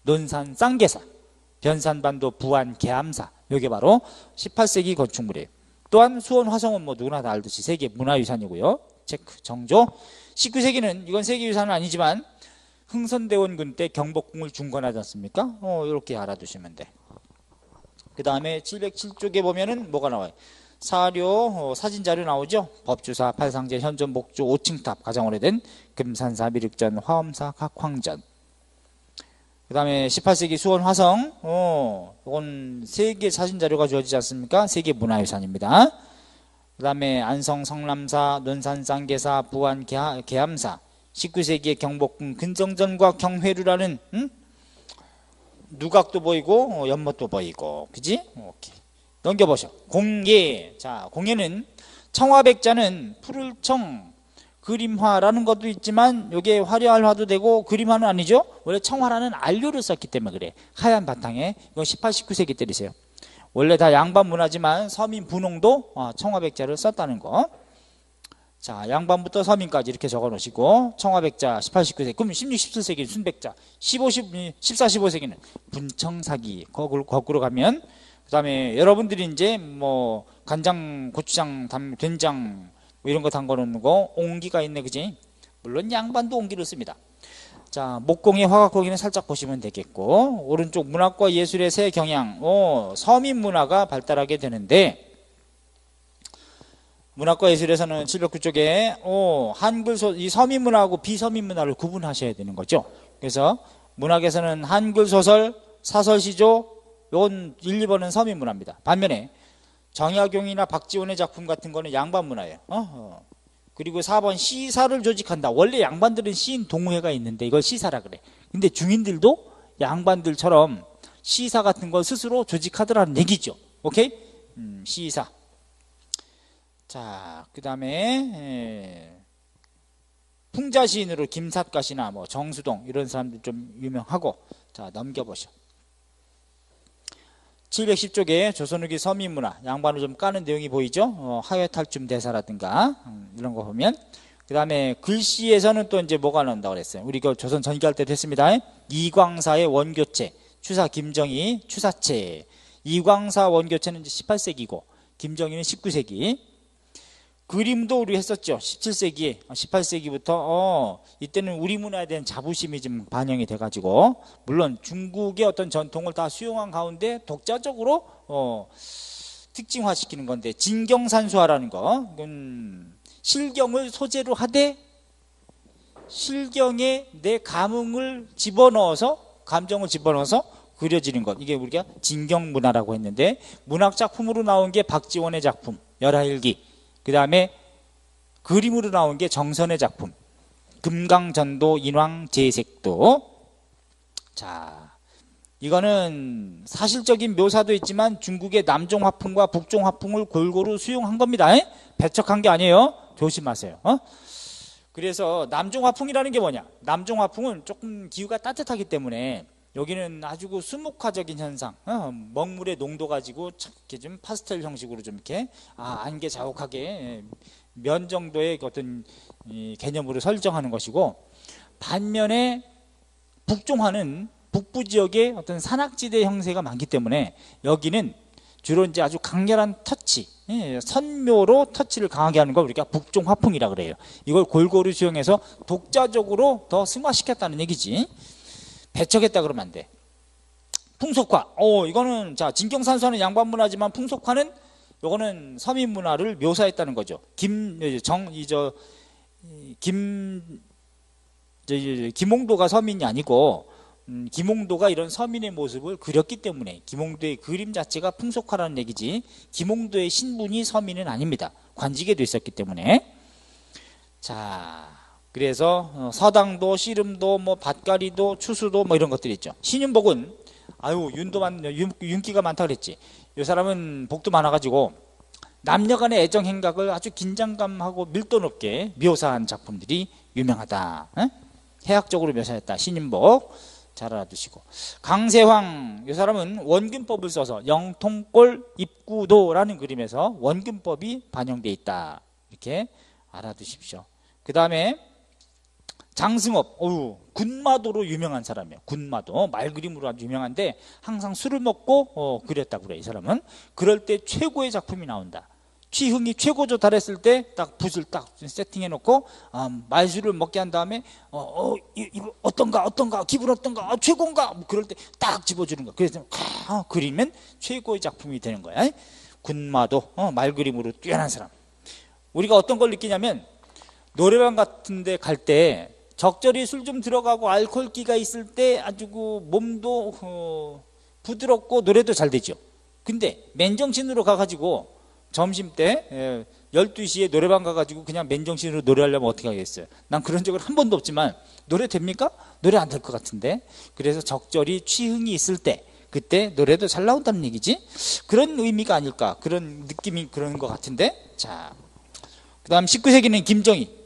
논산, 쌍계사, 변산반도, 부안, 계암사, 요게 바로 18세기 건축물이에요. 또한 수원, 화성은 뭐 누구나 다 알듯이 세계 문화유산이고요. 체크, 정조. 19세기는 이건 세계유산은 아니지만 흥선대원군 때 경복궁을 중건하지 않습니까? 이렇게 알아두시면 돼. 그 다음에 707쪽에 보면은 뭐가 나와요? 사료, 사진자료 나오죠? 법주사, 팔상제, 현존, 목조, 5층탑, 가장 오래된 금산사, 미륵전, 화엄사, 각황전. 그 다음에 18세기 수원, 화성, 이건 세계 사진자료가 주어지지 않습니까? 세계 문화유산입니다. 그 다음에 안성, 성남사, 논산, 쌍계사, 부안, 계암사. 19세기의 경복궁, 근성전과 경회루라는, 누각도 보이고, 연못도 보이고, 그지? 오케이. 넘겨보셔. 공예. 자, 공예는 청화백자는 푸를 청, 그림화라는 것도 있지만 요게 화려할 화도 되고 그림화는 아니죠. 원래 청화라는 안료를 썼기 때문에 그래. 하얀 바탕에. 이건 18, 19세기 때리세요. 원래 다 양반 문화지만 서민 분홍도 청화백자를 썼다는 거. 자, 양반부터 서민까지 이렇게 적어 놓으시고, 청화백자 18, 19세기. 그럼 16, 17세기는 순백자, 14, 15세기는 분청사기. 거꾸로 가면, 그 다음에 여러분들이 이제 뭐 간장, 고추장, 된장 뭐 이런 거 담궈놓는 거, 옹기가 있네, 그지? 물론 양반도 옹기를 씁니다. 자, 목공의 화각고기는 살짝 보시면 되겠고, 오른쪽 문학과 예술의 새 경향, 서민 문화가 발달하게 되는데, 문학과 예술에서는 709쪽에 이 서민 문화하고 비서민 문화를 구분하셔야 되는 거죠. 그래서 문학에서는 한글 소설, 사설 시조, 이건 1, 2번은 서민 문화입니다. 반면에 정약용이나 박지원의 작품 같은 거는 양반 문화예요. 그리고 4번 시사를 조직한다. 원래 양반들은 시인 동호회가 있는데 이걸 시사라 그래. 근데 중인들도 양반들처럼 시사 같은 걸 스스로 조직하더라는 얘기죠. 오케이? 시사. 자, 그 다음에 풍자시인으로 김삿갓이나 뭐 정수동 이런 사람들 좀 유명하고. 자, 넘겨보셔. 710쪽에 조선 후기 서민문화, 양반을 좀 까는 내용이 보이죠? 하회탈춤 대사라든가 이런 거 보면. 그 다음에 글씨에서는 또 이제 뭐가 나온다고 그랬어요? 우리 그 조선 전기할 때 됐습니다. 이광사의 원교체, 추사 김정희 추사체. 이광사 원교체는 이제 18세기고 김정희는 19세기. 그림도 우리 했었죠. 17세기, 18세기부터 이때는 우리 문화에 대한 자부심이 좀 반영이 돼가지고, 물론 중국의 어떤 전통을 다 수용한 가운데 독자적으로 특징화시키는 건데, 진경산수화라는 거, 이건 실경을 소재로 하되 실경에 내 감정을 집어넣어서 그려지는 것, 이게 우리가 진경문화라고 했는데, 문학 작품으로 나온 게 박지원의 작품 열하일기, 그 다음에 그림으로 나온 게 정선의 작품 금강전도, 인왕제색도. 자, 이거는 사실적인 묘사도 있지만 중국의 남종 화풍과 북종 화풍을 골고루 수용한 겁니다. 배척한 게 아니에요. 조심하세요. 그래서 남종 화풍이라는 게 뭐냐? 남종 화풍은 조금 기후가 따뜻하기 때문에 여기는 아주 수묵화적인 현상, 먹물의 농도 가지고 이렇게 좀 파스텔 형식으로 좀 이렇게 안개 자욱하게 면 정도의 어떤 개념으로 설정하는 것이고, 반면에 북종화는 북부 지역에 어떤 산악지대 형태가 많기 때문에 여기는 주로 이제 아주 강렬한 터치, 선묘로 터치를 강하게 하는 걸 우리가 북종 화풍이라 그래요. 이걸 골고루 수용해서 독자적으로 더 승화시켰다는 얘기지. 배척했다 그러면 안 돼. 풍속화. 이거는 자, 진경산수화는 양반 문화지만 풍속화는 요거는 서민 문화를 묘사했다는 거죠. 김홍도가 서민이 아니고 김홍도가 이런 서민의 모습을 그렸기 때문에 김홍도의 그림 자체가 풍속화라는 얘기지, 김홍도의 신분이 서민은 아닙니다. 관직에도 있었기 때문에. 자, 그래서 서당도 씨름도 뭐 밭가리도 추수도 뭐 이런 것들이 있죠. 신윤복은 아유 윤기가 많다 그랬지. 이 사람은 복도 많아가지고 남녀 간의 애정 행각을 아주 긴장감하고 밀도 높게 묘사한 작품들이 유명하다. 에? 해학적으로 묘사했다. 신윤복 잘 알아두시고. 강세황, 이 사람은 원근법을 써서 영통골 입구도라는 그림에서 원근법이 반영되어 있다. 이렇게 알아두십시오. 그 다음에 장승업, 군마도로 유명한 사람이에요. 군마도, 말 그림으로 아주 유명한데 항상 술을 먹고 그렸다고 그래요. 이 사람은 그럴 때 최고의 작품이 나온다. 취흥이 최고 조달했을 때 딱 붓을 딱 세팅해 놓고 말술을 먹게 한 다음에 이거 어떤가 기분 어떤가 최고인가 뭐 그럴 때 딱 집어주는 거야. 그래서 그리면 최고의 작품이 되는 거야. 군마도, 말 그림으로 뛰어난 사람. 우리가 어떤 걸 느끼냐면 노래방 같은 데 갈 때 적절히 술 좀 들어가고 알코올기가 있을 때 아주 그 몸도 부드럽고 노래도 잘 되죠. 근데 맨정신으로 가가지고 점심 때 12시에 노래방 가가지고 그냥 맨정신으로 노래하려면 어떻게 하겠어요? 난 그런 적은 한 번도 없지만 노래 됩니까? 노래 안 될 것 같은데. 그래서 적절히 취흥이 있을 때 그때 노래도 잘 나온다는 얘기지. 그런 의미가 아닐까, 그런 느낌이 그런 것 같은데. 자, 그 다음 19세기는 김정희,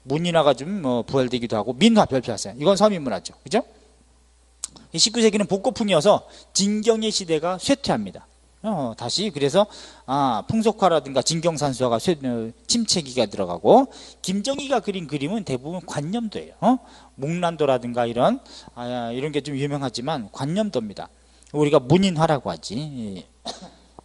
문인화가 좀 부활되기도 하고 민화 별표하세요. 이건 서민문화죠, 그죠? 19세기는 복고풍이어서 진경의 시대가 쇠퇴합니다. 다시. 그래서 풍속화라든가 진경산수화가 침체기가 들어가고, 김정희가 그린 그림은 대부분 관념도예요. 목란도라든가 이런 게 좀 유명하지만 관념도입니다. 우리가 문인화라고 하지.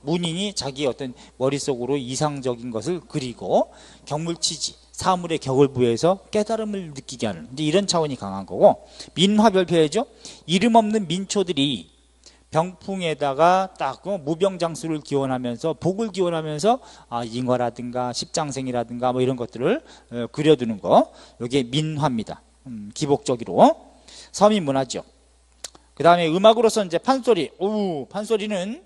문인이 자기 어떤 머릿속으로 이상적인 것을 그리고 경물치지, 사물의 격을 부여해서 깨달음을 느끼게 하는 이제 이런 차원이 강한 거고, 민화별표해죠. 이름 없는 민초들이 병풍에다가 딱 무병장수를 기원하면서 복을 기원하면서 잉어라든가 십장생이라든가 뭐 이런 것들을 그려두는 거, 이게 민화입니다. 기복적으로 서민문화죠. 그 다음에 음악으로서 이제 판소리. 판소리는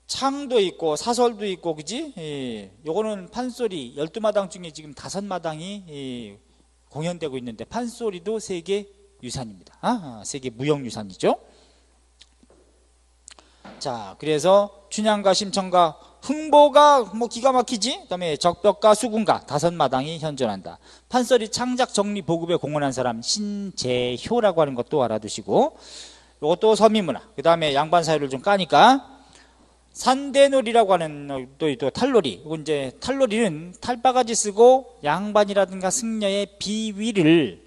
창도 있고 사설도 있고, 그지? 요거는 판소리 12마당 중에 지금 5마당이 공연되고 있는데 판소리도 세계 유산입니다. 세계 무형유산이죠. 자, 그래서 춘향가, 심청가, 흥보가 뭐 기가 막히지. 그다음에 적벽가, 수군가 5마당이 현존한다. 판소리 창작 정리 보급에 공헌한 사람 신재효라고 하는 것도 알아두시고, 이것도 서민문화. 그 다음에 양반 사회를 좀 까니까 산대놀이라고 하는 또 탈놀이. 이건 이제 탈놀이는 탈바가지 쓰고 양반이라든가 승려의 비위를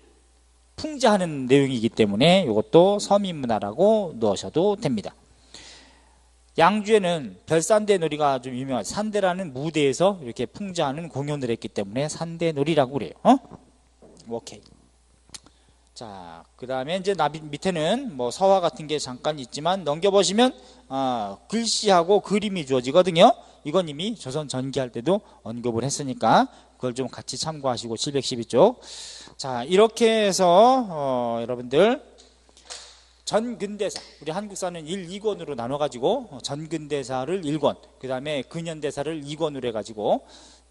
풍자하는 내용이기 때문에 이것도 서민문화라고 넣으셔도 됩니다. 양주에는 별산대놀이가 좀 유명하죠. 산대라는 무대에서 이렇게 풍자하는 공연을 했기 때문에 산대놀이라고 그래요. 오케이. 자, 그 다음에 이제 밑에는 뭐 서화 같은 게 잠깐 있지만 넘겨보시면 글씨하고 그림이 주어지거든요. 이건 이미 조선 전기할 때도 언급을 했으니까 그걸 좀 같이 참고하시고 712쪽. 자, 이렇게 해서 여러분들 전근대사, 우리 한국사는 1, 2권으로 나눠가지고 전근대사를 1권, 그 다음에 근현대사를 2권으로 해가지고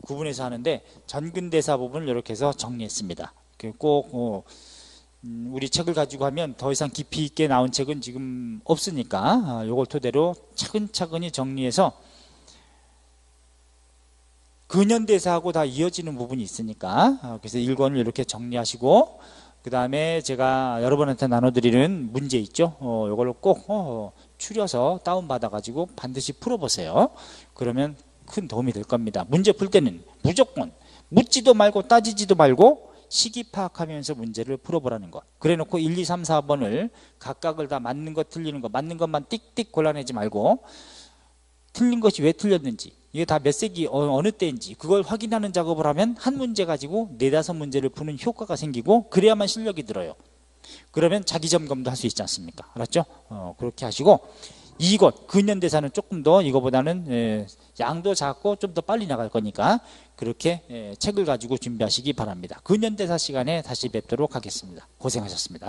구분해서 하는데, 전근대사 부분을 이렇게 해서 정리했습니다. 꼭 우리 책을 가지고 하면 더 이상 깊이 있게 나온 책은 지금 없으니까 요걸 토대로 차근차근히 정리해서, 근현대사하고 다 이어지는 부분이 있으니까 그래서 1권을 이렇게 정리하시고, 그 다음에 제가 여러분한테 나눠드리는 문제 있죠. 이걸로 꼭 추려서 다운받아 가지고 반드시 풀어보세요. 그러면 큰 도움이 될 겁니다. 문제 풀 때는 무조건 묻지도 말고 따지지도 말고 시기 파악하면서 문제를 풀어보라는 것. 그래 놓고 1, 2, 3, 4번을 각각을 다 맞는 것 틀리는 것, 맞는 것만 띡띡 골라내지 말고 틀린 것이 왜 틀렸는지, 이게 다 몇 세기 어느 때인지 그걸 확인하는 작업을 하면 한 문제 가지고 4, 5문제를 푸는 효과가 생기고, 그래야만 실력이 들어요. 그러면 자기 점검도 할 수 있지 않습니까? 알았죠? 그렇게 하시고, 이것 근현대사는 조금 더 이거보다는 양도 작고 좀 더 빨리 나갈 거니까 그렇게 책을 가지고 준비하시기 바랍니다. 근현대사 시간에 다시 뵙도록 하겠습니다. 고생하셨습니다.